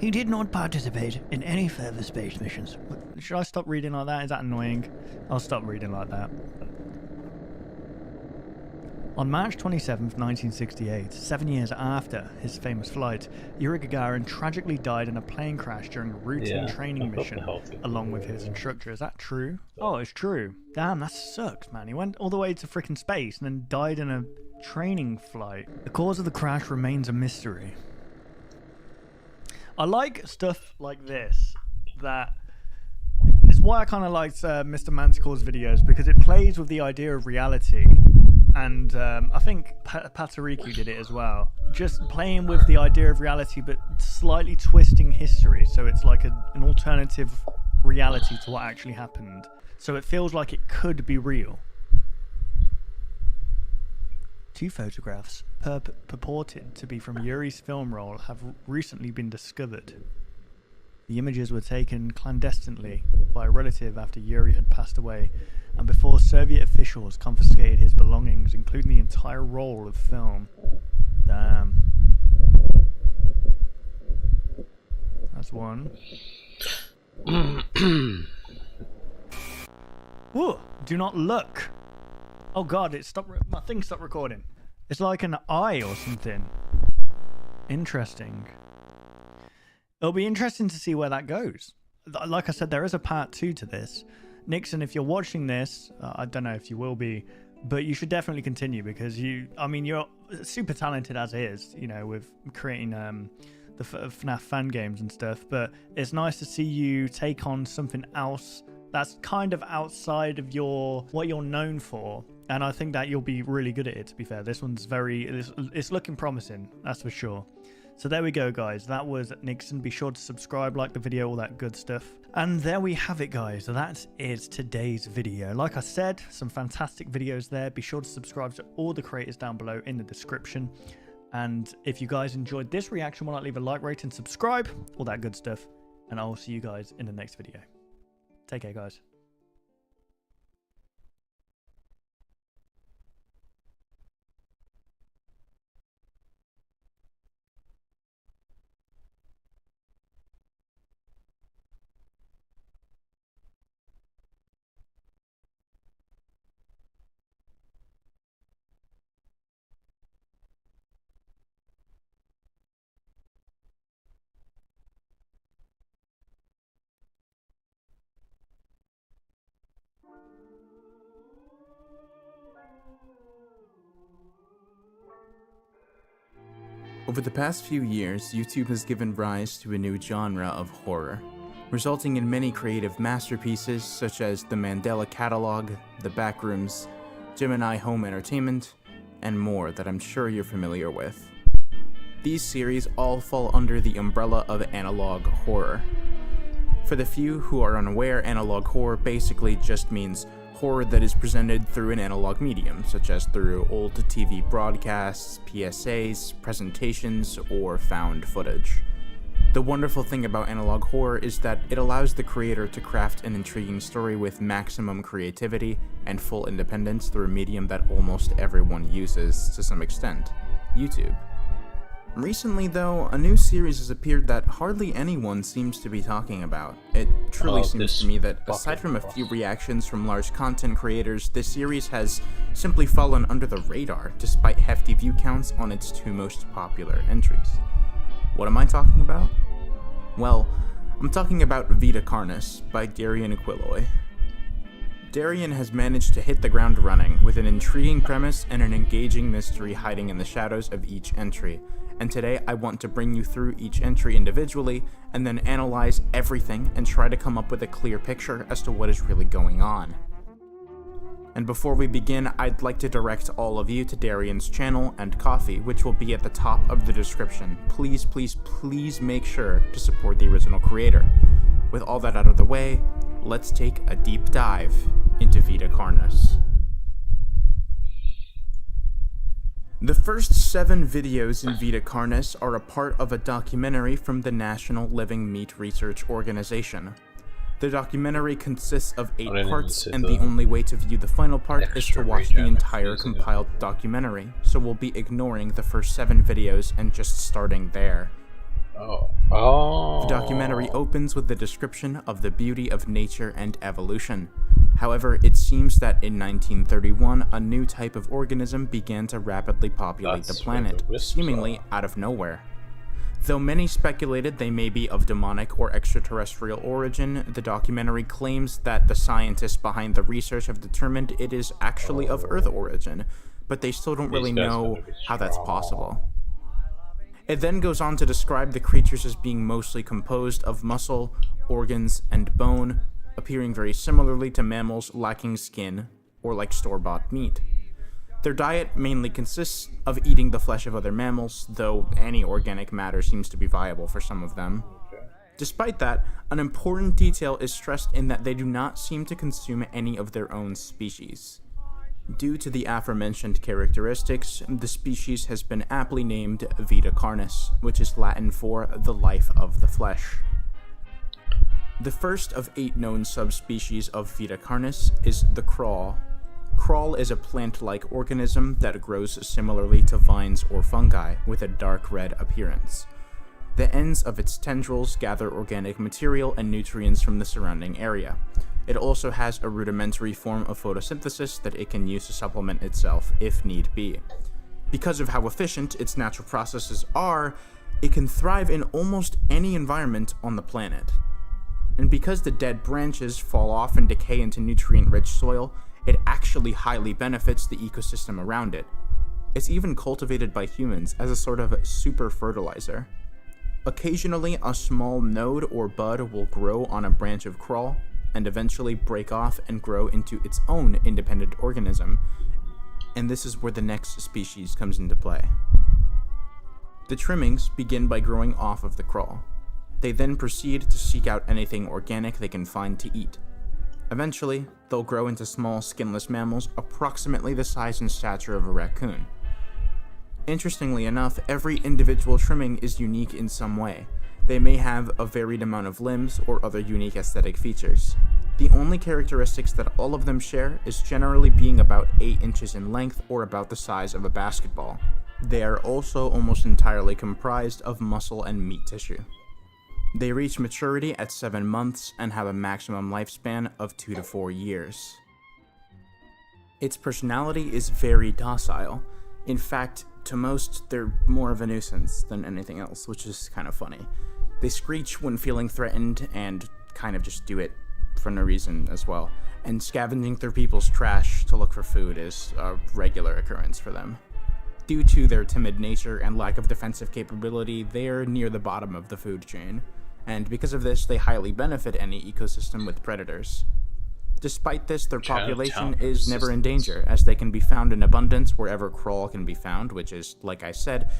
He did not participate in any further space missions. Should I stop reading like that? Is that annoying? I'll stop reading like that. On March 27th, 1968, 7 years after his famous flight, Yuri Gagarin tragically died in a plane crash during a routine training mission along with his instructor. Is that true? Oh, it's true. Damn, that sucks, man. He went all the way to freaking space and then died in a training flight. The cause of the crash remains a mystery. I like stuff like this, that why I kind of liked Mr. Manticore's videos, because it plays with the idea of reality. And I think Patariku did it as well. Just playing with the idea of reality, but slightly twisting history. So it's like an alternative reality to what actually happened. So it feels like it could be real. 2 photographs purported to be from Yuri's film roll have recently been discovered. The images were taken clandestinely by a relative after Yuri had passed away, and before Soviet officials confiscated his belongings, including the entire roll of film. Damn. That's one. Whoa! Do not look! Oh god, it stopped. My thing stopped recording. It's like an eye or something. Interesting. It'll be interesting to see where that goes. Like I said, there is a part 2 to this. Nixon, if you're watching this, I don't know if you will be, but you should definitely continue, because you're super talented as is, you know, with creating the FNAF fan games and stuff, but it's nice to see you take on something else that's kind of outside of what you're known for, and I think that you'll be really good at it, to be fair. This one's it's looking promising, that's for sure. So there we go, guys. That was Nixon. Be sure to subscribe, like the video, all that good stuff. And there we have it, guys. That is today's video. Like I said, some fantastic videos there. Be sure to subscribe to all the creators down below in the description. And if you guys enjoyed this reaction, why not leave a like, rate, and subscribe, all that good stuff. And I'll see you guys in the next video. Take care, guys. Over the past few years, YouTube has given rise to a new genre of horror, resulting in many creative masterpieces such as the Mandela Catalog, The Backrooms, Gemini Home Entertainment, and more that I'm sure you're familiar with. These series all fall under the umbrella of analog horror. For the few who are unaware, analog horror basically just means horror that is presented through an analog medium, such as through old TV broadcasts, PSAs, presentations, or found footage. The wonderful thing about analog horror is that it allows the creator to craft an intriguing story with maximum creativity and full independence through a medium that almost everyone uses to some extent, YouTube. Recently, though, a new series has appeared that hardly anyone seems to be talking about. It truly seems to me that, aside from a few reactions from large content creators, this series has simply fallen under the radar, despite hefty view counts on its 2 most popular entries. What am I talking about? Well, I'm talking about Vita Carnis by Darian Aquilloy. Darian has managed to hit the ground running, with an intriguing premise and an engaging mystery hiding in the shadows of each entry. And today I want to bring you through each entry individually, and then analyze everything and try to come up with a clear picture as to what is really going on. And before we begin, I'd like to direct all of you to Darian's channel and Ko-fi, which will be at the top of the description. Please, please, please make sure to support the original creator. With all that out of the way, let's take a deep dive into Vita Carnis. The first 7 videos in Vita Carnis are a part of a documentary from the National Living Meat Research Organization. The documentary consists of 8 parts, and the only way to view the final part is to watch the entire compiled documentary, so we'll be ignoring the first 7 videos and just starting there. The documentary opens with the description of the beauty of nature and evolution. However, it seems that in 1931, a new type of organism began to rapidly populate the planet, seemingly out of nowhere. Though many speculated they may be of demonic or extraterrestrial origin, the documentary claims that the scientists behind the research have determined it is actually of Earth origin, but they still don't really know how that's possible. It then goes on to describe the creatures as being mostly composed of muscle, organs, and bone, appearing very similarly to mammals lacking skin or like store-bought meat. Their diet mainly consists of eating the flesh of other mammals, though any organic matter seems to be viable for some of them. Despite that, an important detail is stressed in that they do not seem to consume any of their own species. Due to the aforementioned characteristics, the species has been aptly named Vita Carnis, which is Latin for the life of the flesh. The first of 8 known subspecies of Vita Carnis is the crawl. Crawl is a plant-like organism that grows similarly to vines or fungi, with a dark red appearance. The ends of its tendrils gather organic material and nutrients from the surrounding area. It also has a rudimentary form of photosynthesis that it can use to supplement itself if need be. Because of how efficient its natural processes are, it can thrive in almost any environment on the planet. And because the dead branches fall off and decay into nutrient-rich soil, it actually highly benefits the ecosystem around it. It's even cultivated by humans as a sort of super fertilizer. Occasionally, a small node or bud will grow on a branch of crawl, and eventually break off and grow into its own independent organism, and this is where the next species comes into play. The trimmings begin by growing off of the crawl. They then proceed to seek out anything organic they can find to eat. Eventually, they'll grow into small skinless mammals approximately the size and stature of a raccoon. Interestingly enough, every individual trimming is unique in some way. They may have a varied amount of limbs or other unique aesthetic features. The only characteristics that all of them share is generally being about 8 inches in length or about the size of a basketball. They are also almost entirely comprised of muscle and meat tissue. They reach maturity at 7 months and have a maximum lifespan of 2 to 4 years. Its personality is very docile. In fact, to most, they're more of a nuisance than anything else, which is kind of funny. They screech when feeling threatened and kind of just do it for no reason as well, and scavenging through people's trash to look for food is a regular occurrence for them. Due to their timid nature and lack of defensive capability, they're near the bottom of the food chain, and because of this, they highly benefit any ecosystem with predators. Despite this, their population is never in danger, as they can be found in abundance wherever crawl can be found, which is, like I said,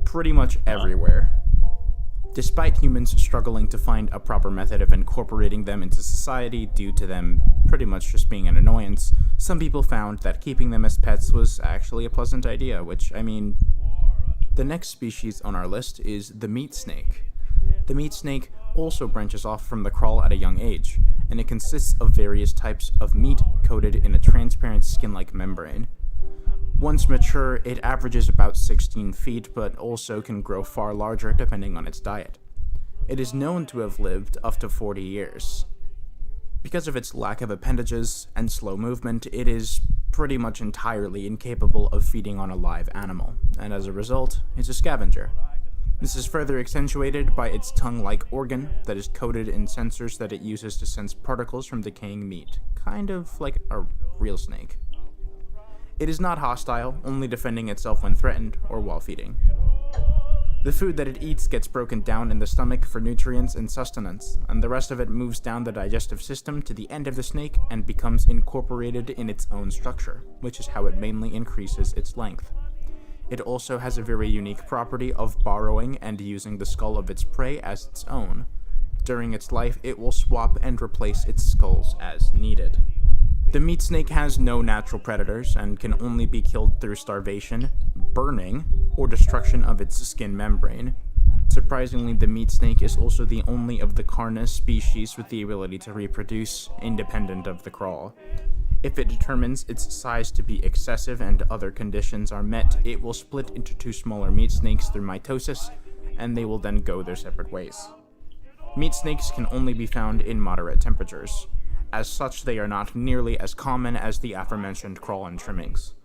pretty much everywhere. Despite humans struggling to find a proper method of incorporating them into society due to them pretty much just being an annoyance, some people found that keeping them as pets was actually a pleasant idea, which, I mean... The next species on our list is the meat snake. The meat snake also branches off from the crawl at a young age, and it consists of various types of meat coated in a transparent skin-like membrane. Once mature, it averages about 16 feet, but also can grow far larger depending on its diet. It is known to have lived up to 40 years. Because of its lack of appendages and slow movement, it is pretty much entirely incapable of feeding on a live animal, and as a result, it's a scavenger. This is further accentuated by its tongue-like organ that is coated in sensors that it uses to sense particles from decaying meat, kind of like a real snake. It is not hostile, only defending itself when threatened or while feeding. The food that it eats gets broken down in the stomach for nutrients and sustenance, and the rest of it moves down the digestive system to the end of the snake and becomes incorporated in its own structure, which is how it mainly increases its length. It also has a very unique property of borrowing and using the skull of its prey as its own. During its life, it will swap and replace its skulls as needed. The meat snake has no natural predators and can only be killed through starvation, burning, or destruction of its skin membrane. Surprisingly, the meat snake is also the only of the Carnis species with the ability to reproduce, independent of the crawl. If it determines its size to be excessive and other conditions are met, it will split into 2 smaller meat snakes through mitosis, and they will then go their separate ways. Meat snakes can only be found in moderate temperatures. As such, they are not nearly as common as the aforementioned crawl and trimmings.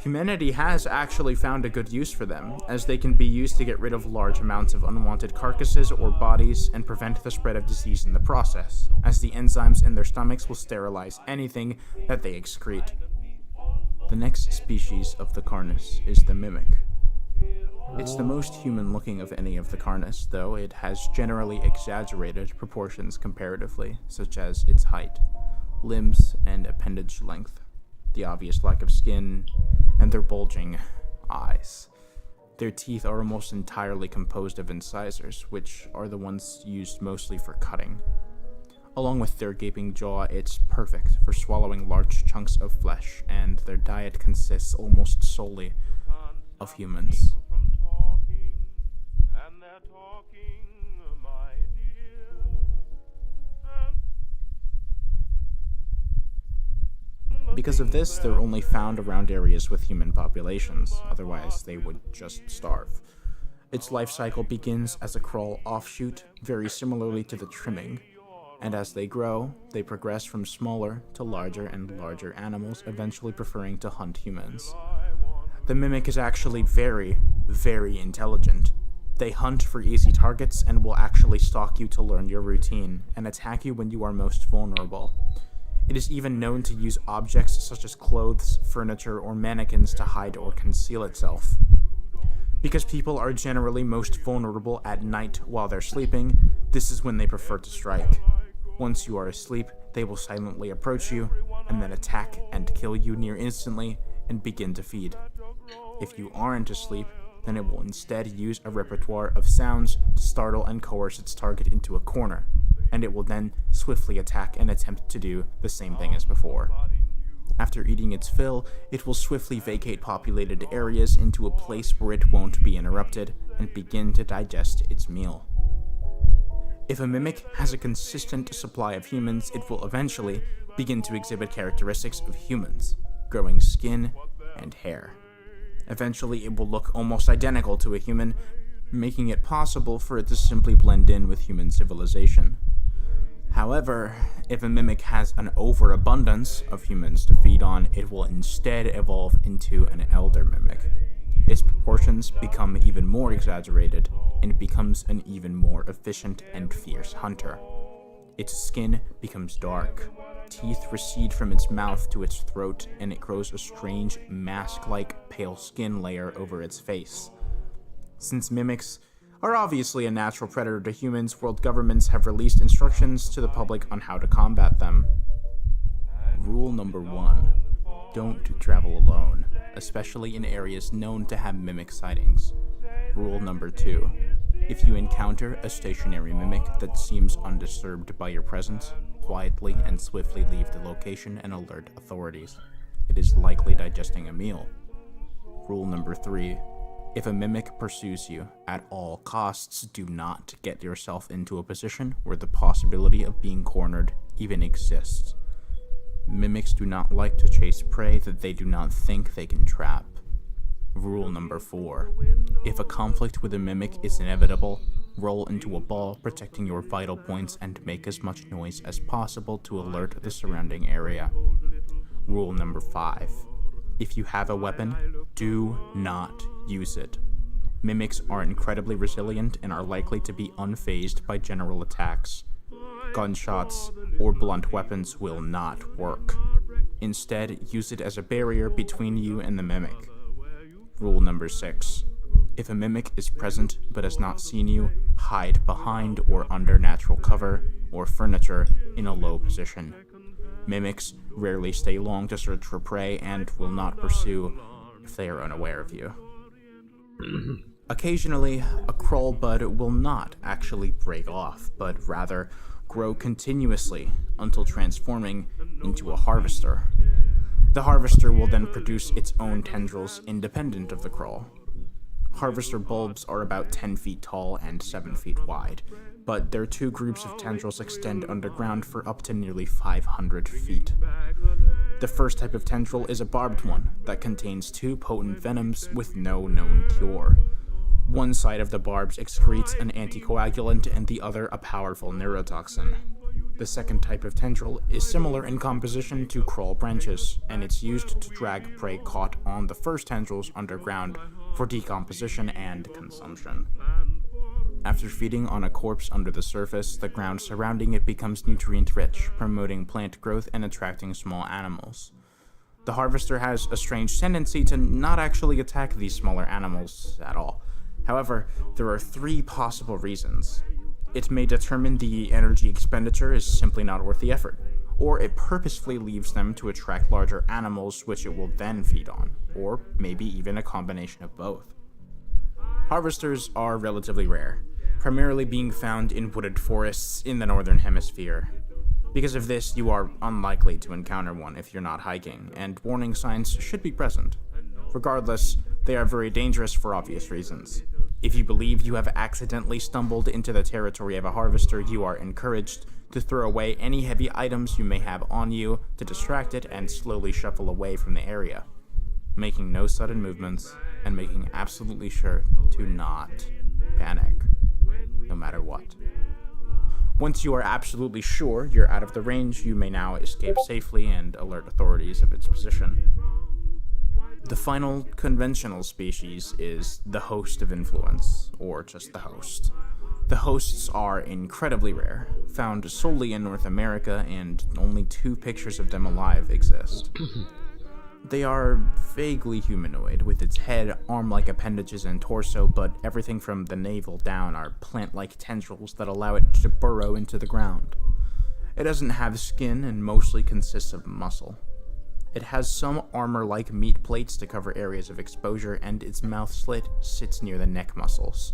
Humanity has actually found a good use for them, as they can be used to get rid of large amounts of unwanted carcasses or bodies and prevent the spread of disease in the process, as the enzymes in their stomachs will sterilize anything that they excrete. The next species of the Carnis is the mimic. It's the most human-looking of any of the Carnus, though it has generally exaggerated proportions comparatively, such as its height, limbs, and appendage length, the obvious lack of skin, and their bulging eyes. Their teeth are almost entirely composed of incisors, which are the ones used mostly for cutting. Along with their gaping jaw, it's perfect for swallowing large chunks of flesh, and their diet consists almost solely of humans. Because of this, they're only found around areas with human populations, otherwise they would just starve. Its life cycle begins as a crawl offshoot, very similarly to the trimming, and as they grow, they progress from smaller to larger and larger animals, eventually preferring to hunt humans. The mimic is actually very, very intelligent. They hunt for easy targets and will actually stalk you to learn your routine, and attack you when you are most vulnerable. It is even known to use objects such as clothes, furniture, or mannequins to hide or conceal itself. Because people are generally most vulnerable at night while they're sleeping, this is when they prefer to strike. Once you are asleep, they will silently approach you, and then attack and kill you near instantly, and begin to feed. If you aren't asleep, then it will instead use a repertoire of sounds to startle and coerce its target into a corner, and it will then swiftly attack and attempt to do the same thing as before. After eating its fill, it will swiftly vacate populated areas into a place where it won't be interrupted, and begin to digest its meal. If a mimic has a consistent supply of humans, it will eventually begin to exhibit characteristics of humans, growing skin and hair. Eventually, it will look almost identical to a human, making it possible for it to simply blend in with human civilization. However, if a mimic has an overabundance of humans to feed on, it will instead evolve into an elder mimic. Its proportions become even more exaggerated, and it becomes an even more efficient and fierce hunter. Its skin becomes dark, teeth recede from its mouth to its throat, and it grows a strange, mask-like pale skin layer over its face. Since mimics are obviously a natural predator to humans, world governments have released instructions to the public on how to combat them. Rule number 1. Don't travel alone, especially in areas known to have mimic sightings. Rule number 2. If you encounter a stationary mimic that seems undisturbed by your presence, quietly and swiftly leave the location and alert authorities. It is likely digesting a meal. Rule number 3. If a mimic pursues you, at all costs, do not get yourself into a position where the possibility of being cornered even exists. Mimics do not like to chase prey that they do not think they can trap. Rule number 4. If a conflict with a mimic is inevitable, roll into a ball, protecting your vital points, and make as much noise as possible to alert the surrounding area. Rule number 5. If you have a weapon, do not use it. Mimics are incredibly resilient and are likely to be unfazed by general attacks. Gunshots or blunt weapons will not work. Instead, use it as a barrier between you and the mimic. Rule number 6. If a mimic is present but has not seen you, hide behind or under natural cover or furniture in a low position. Mimics rarely stay long to search for prey and will not pursue if they are unaware of you. Occasionally, a crawl bud will not actually break off, but rather grow continuously until transforming into a harvester. The harvester will then produce its own tendrils independent of the crawl. Harvester bulbs are about 10 feet tall and 7 feet wide, but their two groups of tendrils extend underground for up to nearly 500 feet. The first type of tendril is a barbed one that contains 2 potent venoms with no known cure. One side of the barbs excretes an anticoagulant and the other a powerful neurotoxin. The second type of tendril is similar in composition to crawl branches, and it's used to drag prey caught on the first tendrils underground for decomposition and consumption. After feeding on a corpse under the surface, the ground surrounding it becomes nutrient-rich, promoting plant growth and attracting small animals. The harvester has a strange tendency to not actually attack these smaller animals at all. However, there are 3 possible reasons. It may determine the energy expenditure is simply not worth the effort, or it purposefully leaves them to attract larger animals which it will then feed on, or maybe even a combination of both. Harvesters are relatively rare, primarily being found in wooded forests in the northern hemisphere. Because of this, you are unlikely to encounter one if you're not hiking, and warning signs should be present. Regardless, they are very dangerous for obvious reasons. If you believe you have accidentally stumbled into the territory of a harvester, you are encouraged to throw away any heavy items you may have on you to distract it and slowly shuffle away from the area, making no sudden movements and making absolutely sure to not panic, no matter what. Once you are absolutely sure you're out of the range, you may now escape safely and alert authorities of its position. The final conventional species is the host of influence, or just the host. The hosts are incredibly rare, found solely in North America, and only 2 pictures of them alive exist. They are vaguely humanoid, with its head, arm-like appendages, and torso, but everything from the navel down are plant-like tendrils that allow it to burrow into the ground. It doesn't have skin and mostly consists of muscle. It has some armor-like meat plates to cover areas of exposure, and its mouth slit sits near the neck muscles.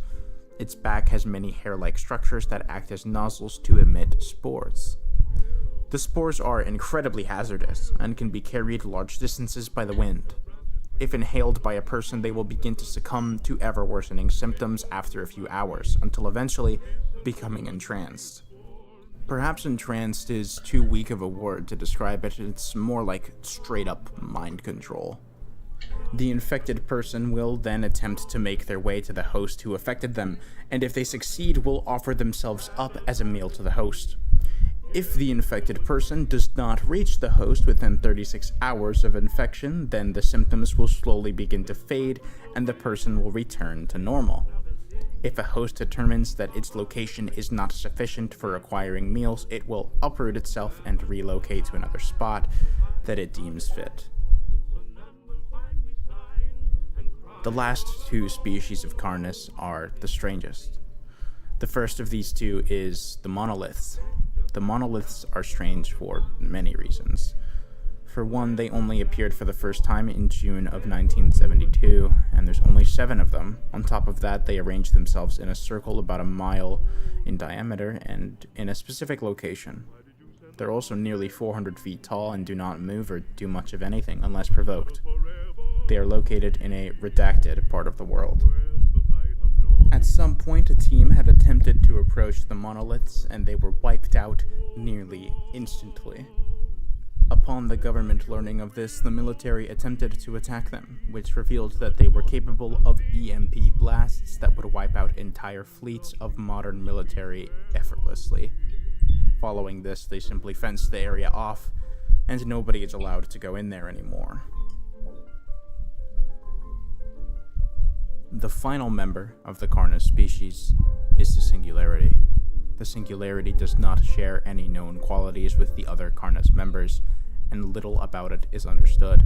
Its back has many hair-like structures that act as nozzles to emit spores. The spores are incredibly hazardous and can be carried large distances by the wind. If inhaled by a person, they will begin to succumb to ever-worsening symptoms after a few hours, until eventually becoming entranced. Perhaps entranced is too weak of a word to describe it, it's more like straight-up mind control. The infected person will then attempt to make their way to the host who affected them, and if they succeed, will offer themselves up as a meal to the host. If the infected person does not reach the host within 36 hours of infection, then the symptoms will slowly begin to fade and the person will return to normal. If a host determines that its location is not sufficient for acquiring meals, it will uproot itself and relocate to another spot that it deems fit. The last 2 species of Carnus are the strangest. The first of these 2 is the monoliths. The monoliths are strange for many reasons. For one, they only appeared for the first time in June of 1972, and there's only 7 of them. On top of that, they arrange themselves in a circle about a mile in diameter and in a specific location. They're also nearly 400 feet tall and do not move or do much of anything unless provoked. They are located in a redacted part of the world. At some point, a team had attempted to approach the monoliths, and they were wiped out nearly instantly. Upon the government learning of this, the military attempted to attack them, which revealed that they were capable of EMP blasts that would wipe out entire fleets of modern military effortlessly. Following this, they simply fenced the area off, and nobody is allowed to go in there anymore. The final member of the Carnus species is the Singularity. The Singularity does not share any known qualities with the other Carnus members, and little about it is understood.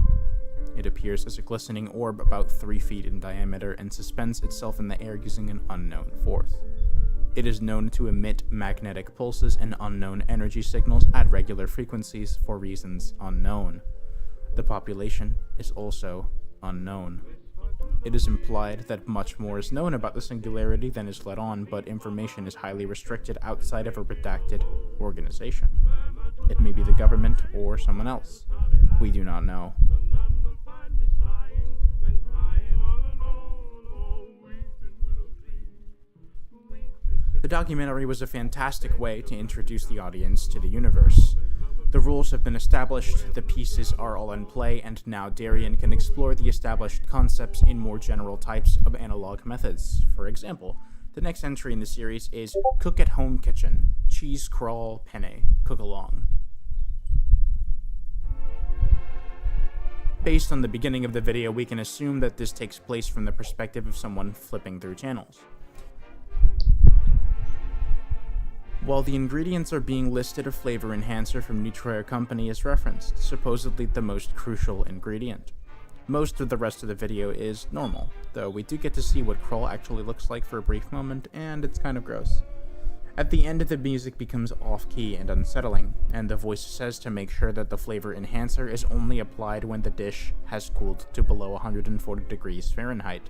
It appears as a glistening orb about 3 feet in diameter and suspends itself in the air using an unknown force. It is known to emit magnetic pulses and unknown energy signals at regular frequencies for reasons unknown. The population is also unknown. It is implied that much more is known about the Singularity than is let on, but information is highly restricted outside of a redacted organization. It may be the government or someone else. We do not know. The documentary was a fantastic way to introduce the audience to the universe. The rules have been established, the pieces are all in play, and now Darian can explore the established concepts in more general types of analog methods. For example, the next entry in the series is Cook at Home Kitchen, Cheese Crawl Penne, Cook Along. Based on the beginning of the video, we can assume that this takes place from the perspective of someone flipping through channels. While the ingredients are being listed, a flavor enhancer from Nutrire Company is referenced, supposedly the most crucial ingredient. Most of the rest of the video is normal, though we do get to see what Kroll actually looks like for a brief moment, and it's kind of gross. At the end, the music becomes off-key and unsettling, and the voice says to make sure that the flavor enhancer is only applied when the dish has cooled to below 140 degrees Fahrenheit.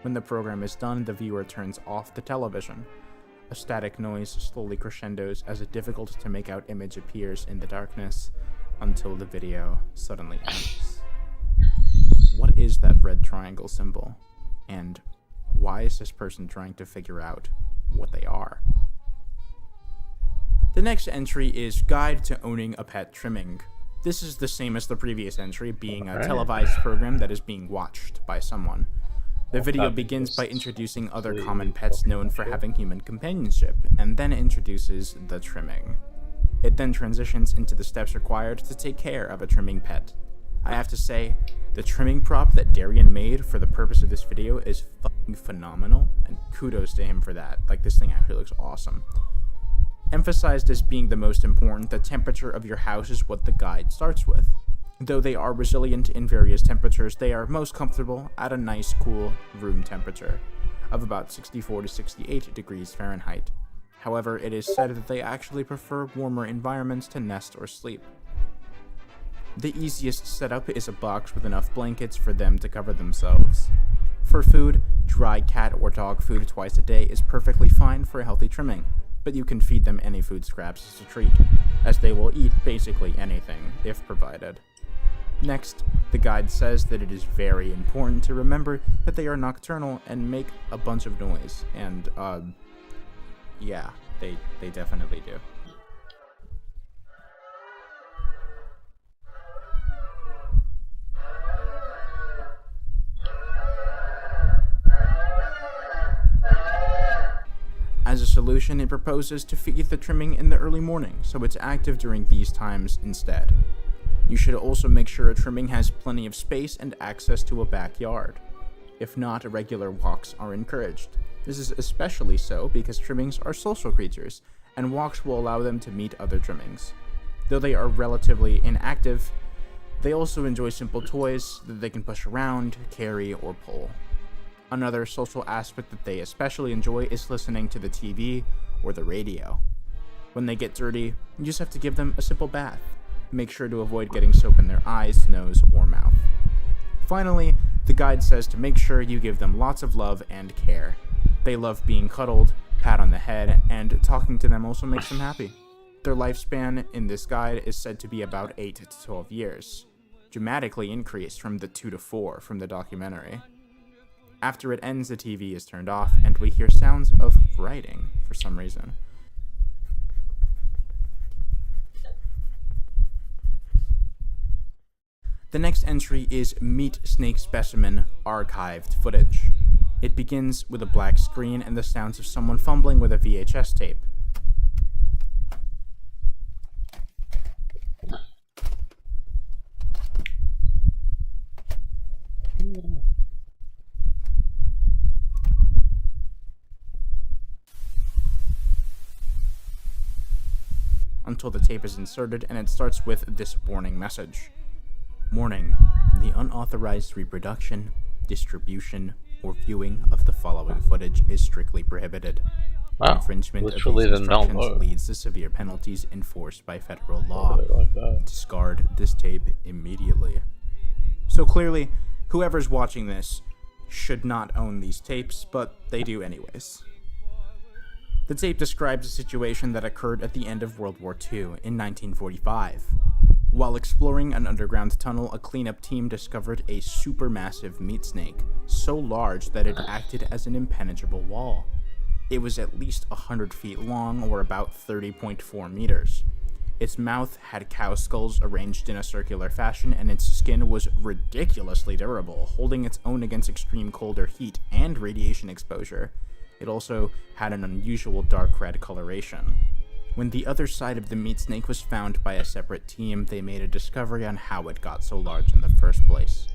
When the program is done, the viewer turns off the television. A static noise slowly crescendos as a difficult-to-make-out image appears in the darkness, until the video suddenly ends. What is that red triangle symbol? And why is this person trying to figure out what they are? The next entry is Guide to Owning a Pet Trimming. This is the same as the previous entry, being a televised program that is being watched by someone. The video begins by introducing other common pets known for having human companionship, and then introduces the trimming. It then transitions into the steps required to take care of a trimming pet. I have to say, the trimming prop that Darian made for the purpose of this video is fucking phenomenal, and kudos to him for that. Like, this thing actually looks awesome. Emphasized as being the most important, the temperature of your house is what the guide starts with. Though they are resilient in various temperatures, they are most comfortable at a nice, cool room temperature of about 64 to 68 degrees Fahrenheit. However, it is said that they actually prefer warmer environments to nest or sleep. The easiest setup is a box with enough blankets for them to cover themselves. For food, dry cat or dog food twice a day is perfectly fine for a healthy trimming, but you can feed them any food scraps as a treat, as they will eat basically anything, if provided. Next, the guide says that it is very important to remember that they are nocturnal and make a bunch of noise, and, yeah, they definitely do. As a solution, it proposes to feed the trimming in the early morning, so it's active during these times instead. You should also make sure a trimming has plenty of space and access to a backyard. If not, regular walks are encouraged. This is especially so because trimmings are social creatures, and walks will allow them to meet other trimmings. Though they are relatively inactive, they also enjoy simple toys that they can push around, carry, or pull. Another social aspect that they especially enjoy is listening to the TV or the radio. When they get dirty, you just have to give them a simple bath. Make sure to avoid getting soap in their eyes, nose, or mouth. Finally, the guide says to make sure you give them lots of love and care. They love being cuddled, pat on the head, and talking to them also makes them happy. Their lifespan in this guide is said to be about 8 to 12 years, dramatically increased from the 2 to 4 from the documentary. After it ends, the TV is turned off, and we hear sounds of writing for some reason. The next entry is Meat Snake Specimen Archived Footage. It begins with a black screen and the sounds of someone fumbling with a VHS tape. Until the tape is inserted, and it starts with this warning message. Warning, the unauthorized reproduction, distribution, or viewing of the following footage is strictly prohibited. Wow, Infringement of literally these the instructions download. leads to severe penalties enforced by federal law. Like that. Discard this tape immediately. So clearly, whoever's watching this should not own these tapes, but they do anyways. The tape describes a situation that occurred at the end of World War II in 1945. While exploring an underground tunnel, a cleanup team discovered a supermassive meat snake, so large that it acted as an impenetrable wall. It was at least 100 feet long, or about 30.4 meters. Its mouth had cow skulls arranged in a circular fashion, and its skin was ridiculously durable, holding its own against extreme cold or heat and radiation exposure. It also had an unusual dark red coloration. When the other side of the meat snake was found by a separate team, they made a discovery on how it got so large in the first place.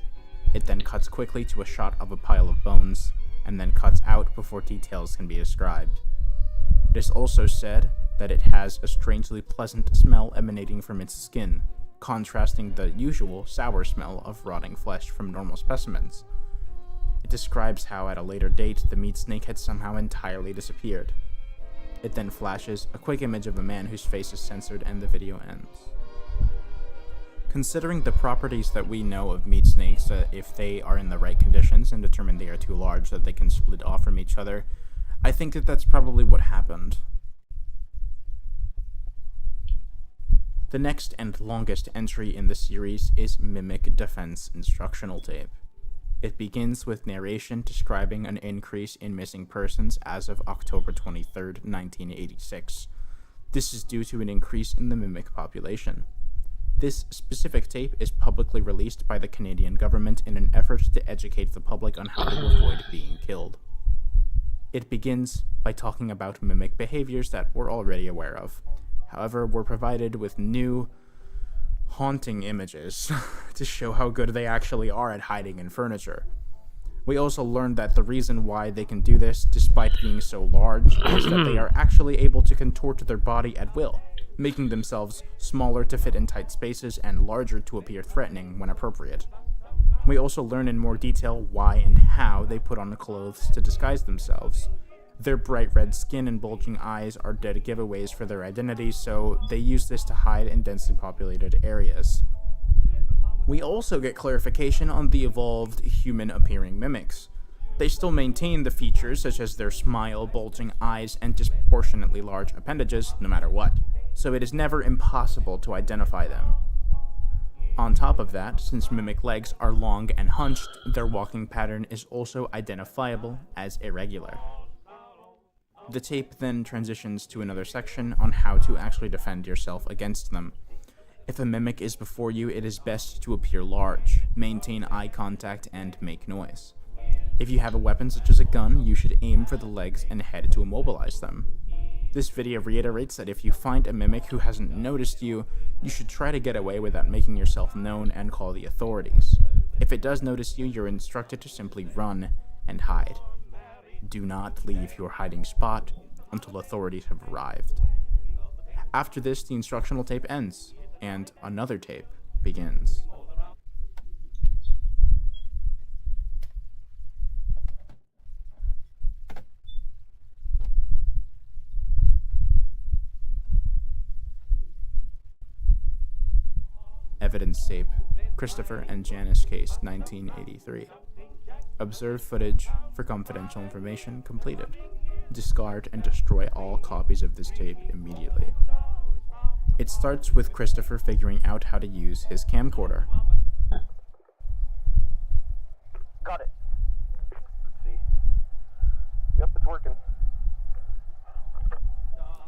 It then cuts quickly to a shot of a pile of bones, and then cuts out before details can be described. It is also said that it has a strangely pleasant smell emanating from its skin, contrasting the usual sour smell of rotting flesh from normal specimens. It describes how at a later date the meat snake had somehow entirely disappeared. It then flashes a quick image of a man whose face is censored and the video ends. Considering the properties that we know of meat snakes, if they are in the right conditions and determine they are too large that they can split off from each other, I think that that's probably what happened. The next and longest entry in the series is Mimic Defense Instructional Tape. It begins with narration describing an increase in missing persons as of October 23, 1986. This is due to an increase in the mimic population. This specific tape is publicly released by the Canadian government in an effort to educate the public on how to avoid being killed. It begins by talking about mimic behaviors that we're already aware of. However, we're provided with new, haunting images to show how good they actually are at hiding in furniture. We also learned that the reason why they can do this, despite being so large, is that they are actually able to contort their body at will, making themselves smaller to fit in tight spaces and larger to appear threatening when appropriate. We also learn in more detail why and how they put on the clothes to disguise themselves. Their bright red skin and bulging eyes are dead giveaways for their identity, so they use this to hide in densely populated areas. We also get clarification on the evolved human-appearing mimics. They still maintain the features such as their smile, bulging eyes, and disproportionately large appendages, no matter what, so it is never impossible to identify them. On top of that, since mimic legs are long and hunched, their walking pattern is also identifiable as irregular. The tape then transitions to another section on how to actually defend yourself against them. If a mimic is before you, it is best to appear large, maintain eye contact, and make noise. If you have a weapon such as a gun, you should aim for the legs and head to immobilize them. This video reiterates that if you find a mimic who hasn't noticed you, you should try to get away without making yourself known and call the authorities. If it does notice you, you're instructed to simply run and hide. Do not leave your hiding spot until authorities have arrived. After this, the instructional tape ends, and another tape begins. Evidence tape, Christopher and Janice case, 1983. Observe footage for confidential information completed. Discard and destroy all copies of this tape immediately. It starts with Christopher figuring out how to use his camcorder. Got it. Let's see. Yep, it's working.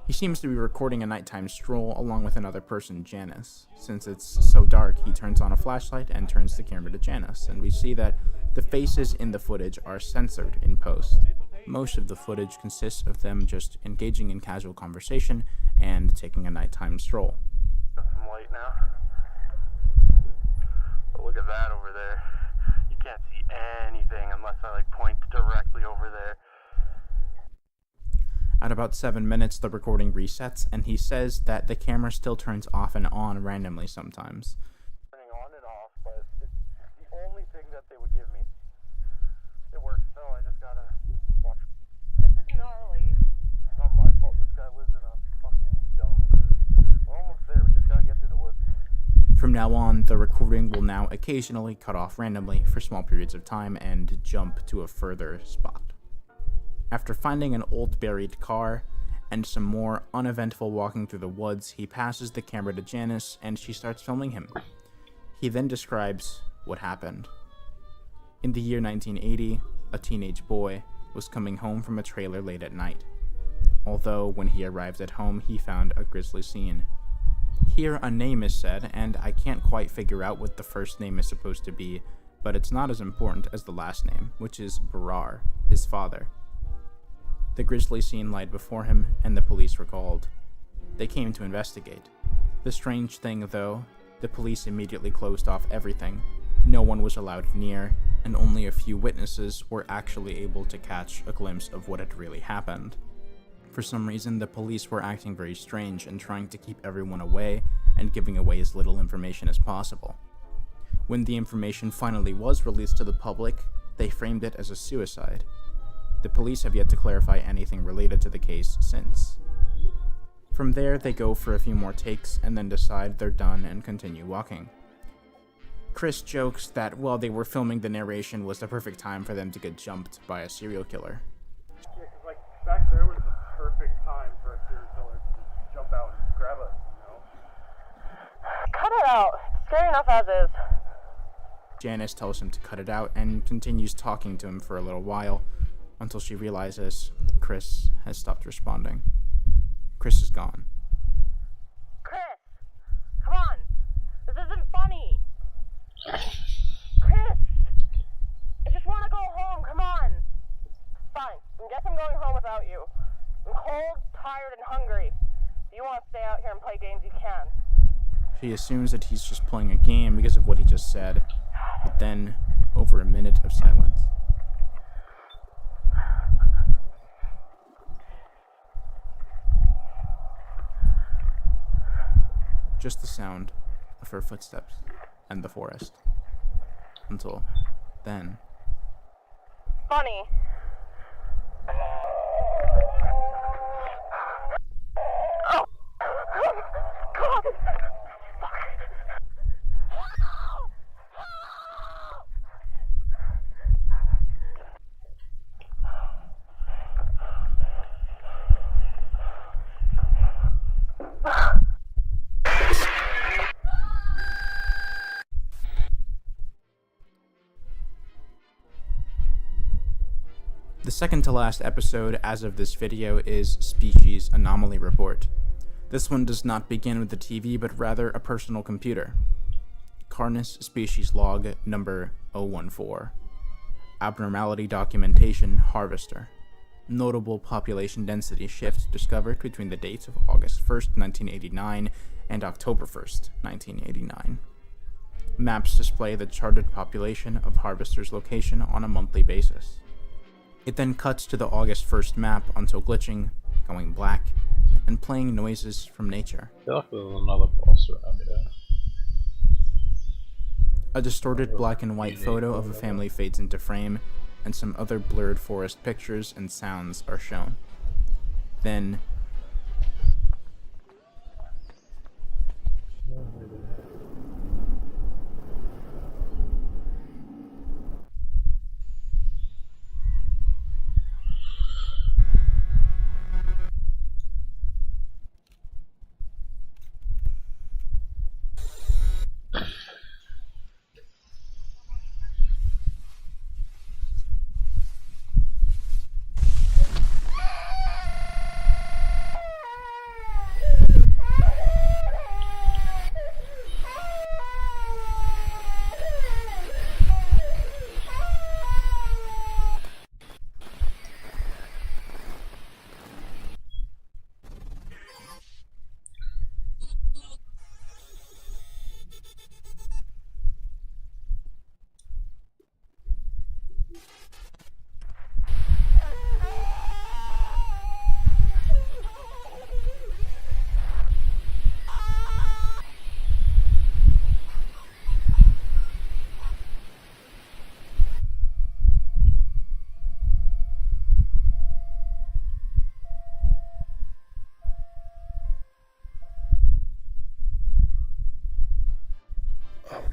He seems to be recording a nighttime stroll along with another person, Janice. Since it's so dark, he turns on a flashlight and turns the camera to Janice, and we see that the faces in the footage are censored in post. Most of the footage consists of them just engaging in casual conversation and taking a nighttime stroll. Got some light now. But look at that over there. You can't see anything unless I point directly over there. At about 7 minutes, the recording resets, and he says that the camera still turns off and on randomly sometimes. Turning on and off, but it's the only thing that they would give me. It works, so I just gotta watch. This is gnarly. It's not my fault this guy lives in a fucking dump. We're almost there, we just gotta get through the woods. From now on, the recording will now occasionally cut off randomly for small periods of time and jump to a further spot. After finding an old buried car and some more uneventful walking through the woods, he passes the camera to Janice and she starts filming him. He then describes what happened. In the year 1980, a teenage boy was coming home from a trailer late at night. Although when he arrived at home, he found a grisly scene. Here a name is said, and I can't quite figure out what the first name is supposed to be, but it's not as important as the last name, which is Barar, his father. The grisly scene lied before him, and the police were called. They came to investigate. The strange thing, though, the police immediately closed off everything. No one was allowed near, and only a few witnesses were actually able to catch a glimpse of what had really happened. For some reason, the police were acting very strange and trying to keep everyone away and giving away as little information as possible. When the information finally was released to the public, they framed it as a suicide. The police have yet to clarify anything related to the case since. From there, they go for a few more takes and then decide they're done and continue walking. Chris jokes that while they were filming the narration was the perfect time for them to get jumped by a serial killer. Yeah, 'cause, like, back there was the perfect time for a serial killer to just jump out and grab us, you know? Cut it out. It's scary enough as is. Janice tells him to cut it out and continues talking to him for a little while until she realizes Chris has stopped responding. Chris is gone. Chris! Come on! This isn't funny! Chris! I just want to go home, come on! Fine, I guess I'm going home without you. I'm cold, tired, and hungry. If you want to stay out here and play games, you can. She assumes that he's just playing a game because of what he just said, but then, over a minute of silence. Just the sound of her footsteps and the forest. Until then. Funny. Oh! God! The second to last episode as of this video is Species Anomaly Report. This one does not begin with the TV, but rather a personal computer. Carnus Species Log number 014. Abnormality Documentation Harvester. Notable population density shift discovered between the dates of August 1st, 1989 and October 1st, 1989. Maps display the charted population of Harvester's location on a monthly basis. It then cuts to the August 1st map until glitching, going black, and playing noises from nature. I feel like there's another boss around here. A distorted black and white photo of a family fades into frame, and some other blurred forest pictures and sounds are shown. Then,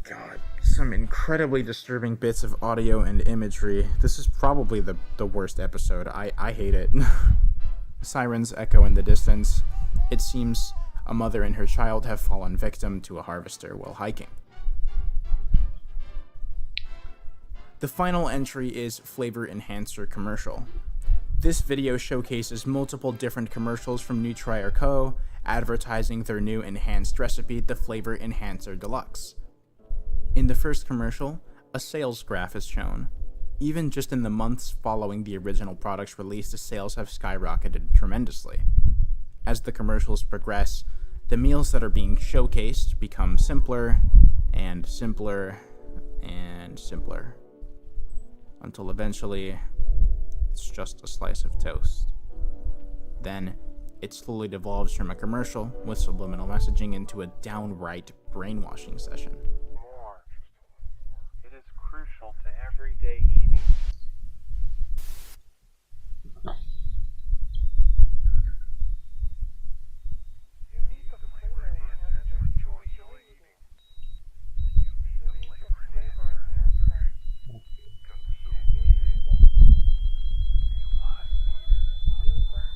God, some incredibly disturbing bits of audio and imagery. This is probably the worst episode. I hate it. Sirens echo in the distance. It seems a mother and her child have fallen victim to a harvester while hiking. The final entry is Flavor Enhancer Commercial. This video showcases multiple different commercials from Nutri Co. advertising their new enhanced recipe, the Flavor Enhancer Deluxe. In the first commercial, a sales graph is shown. Even just in the months following the original product's release, the sales have skyrocketed tremendously. As the commercials progress, the meals that are being showcased become simpler and simpler and simpler, until eventually it's just a slice of toast. Then, it slowly devolves from a commercial with subliminal messaging into a downright brainwashing session. More. It is crucial to everyday eating. You need the flavor enhancer for joy eating. You need the flavor enhancer. Consume. You must need it. You must.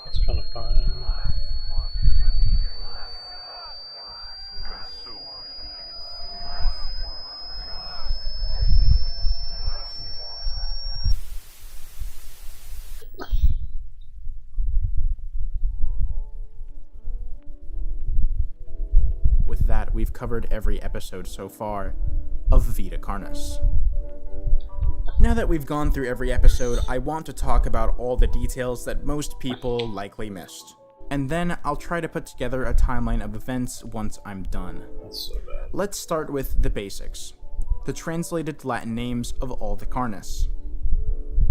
It's kind of fun. With that, we've covered every episode so far of Vita Carnis. Now that we've gone through every episode, I want to talk about all the details that most people likely missed. And then I'll try to put together a timeline of events once I'm done. That's so bad. Let's start with the basics. The translated Latin names of all the Carnis.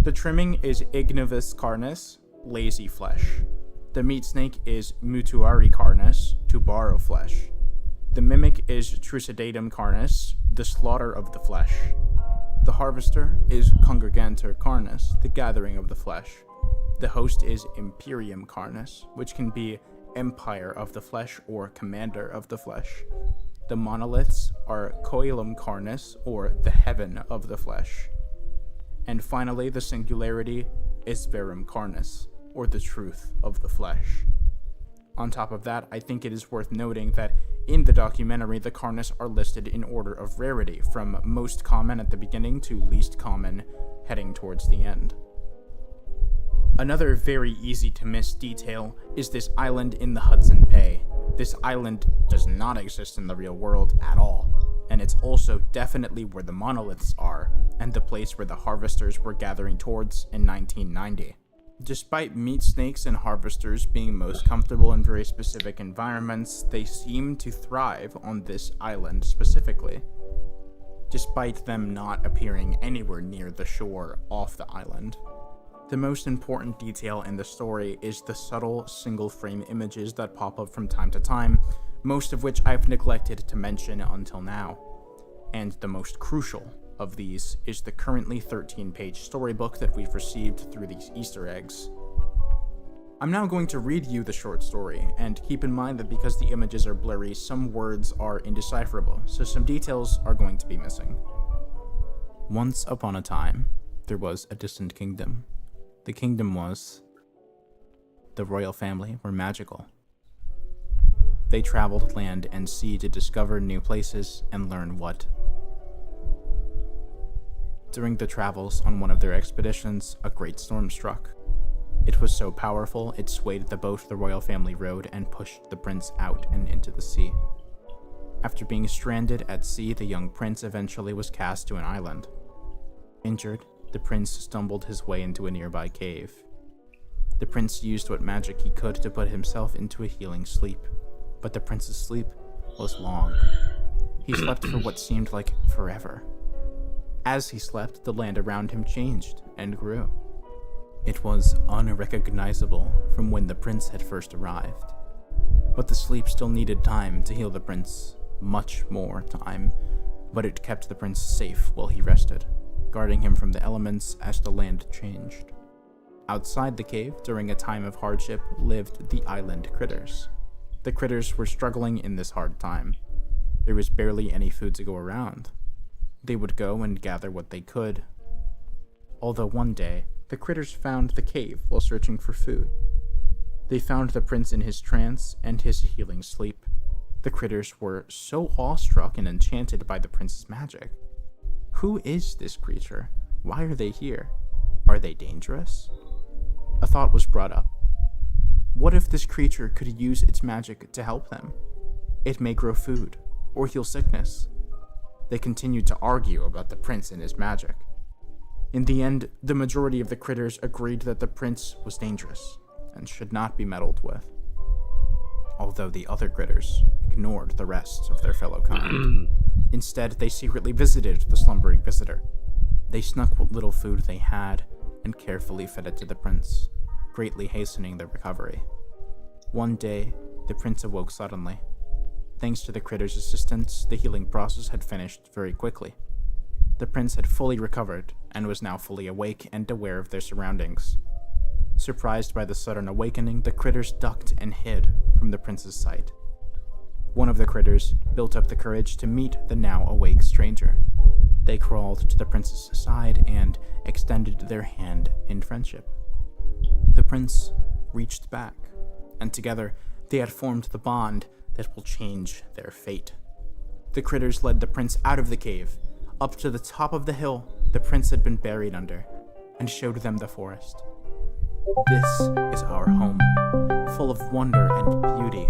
The trimming is Ignovus Carnis, lazy flesh. The meat snake is Mutuari Carnis, to borrow flesh. The mimic is Trucidatum Carnis, the slaughter of the flesh. The harvester is Congregantur Carnis, the gathering of the flesh. The host is Imperium Carnis, which can be Empire of the Flesh or Commander of the Flesh. The monoliths are Coelum Carnis, or the Heaven of the Flesh. And finally, the singularity is Verum Carnis, or the Truth of the Flesh. On top of that, I think it is worth noting that in the documentary, the Carnis are listed in order of rarity, from most common at the beginning to least common heading towards the end. Another very easy to miss detail is this island in the Hudson Bay. This island does not exist in the real world at all, and it's also definitely where the monoliths are, and the place where the harvesters were gathering towards in 1990. Despite meat snakes and harvesters being most comfortable in very specific environments, they seem to thrive on this island specifically, despite them not appearing anywhere near the shore off the island. The most important detail in the story is the subtle single-frame images that pop up from time to time, most of which I've neglected to mention until now. And the most crucial of these is the currently 13-page storybook that we've received through these Easter eggs. I'm now going to read you the short story, and keep in mind that because the images are blurry, some words are indecipherable, so some details are going to be missing. Once upon a time, there was a distant kingdom. The kingdom was... The royal family were magical. They traveled land and sea to discover new places and learn what. During the travels on one of their expeditions, a great storm struck. It was so powerful, it swayed the boat the royal family rowed and pushed the prince out and into the sea. After being stranded at sea, the young prince eventually was cast to an island. Injured, the prince stumbled his way into a nearby cave. The prince used what magic he could to put himself into a healing sleep, but the prince's sleep was long. He slept for what seemed like forever. As he slept, the land around him changed and grew. It was unrecognizable from when the prince had first arrived. But the sleep still needed time to heal the prince, much more time, but it kept the prince safe while he rested, guarding him from the elements as the land changed. Outside the cave, during a time of hardship, lived the island critters. The critters were struggling in this hard time. There was barely any food to go around. They would go and gather what they could. Although one day, the critters found the cave while searching for food. They found the prince in his trance and his healing sleep. The critters were so awestruck and enchanted by the prince's magic. Who is this creature? Why are they here? Are they dangerous? A thought was brought up. What if this creature could use its magic to help them? It may grow food, or heal sickness. They continued to argue about the prince and his magic. In the end, the majority of the critters agreed that the prince was dangerous and should not be meddled with, although the other critters ignored the rest of their fellow kind. Instead, they secretly visited the slumbering visitor. They snuck what little food they had and carefully fed it to the prince, greatly hastening their recovery. One day, the prince awoke suddenly. Thanks to the critters' assistance, the healing process had finished very quickly. The prince had fully recovered and was now fully awake and aware of their surroundings. Surprised by the sudden awakening, the critters ducked and hid from the prince's sight. One of the critters built up the courage to meet the now awake stranger. They crawled to the prince's side and extended their hand in friendship. The prince reached back, and together they had formed the bond that will change their fate. The critters led the prince out of the cave, up to the top of the hill the prince had been buried under, and showed them the forest. This is our home, full of wonder and beauty,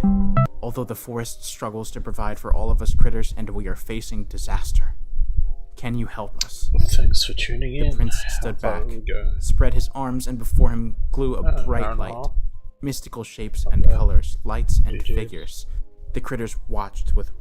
although the forest struggles to provide for all of us critters and we are facing disaster. Can you help us? Thanks for tuning in. The prince stood back, spread his arms, and before him grew a bright light. Mystical shapes and colors, lights and figures. The critters watched with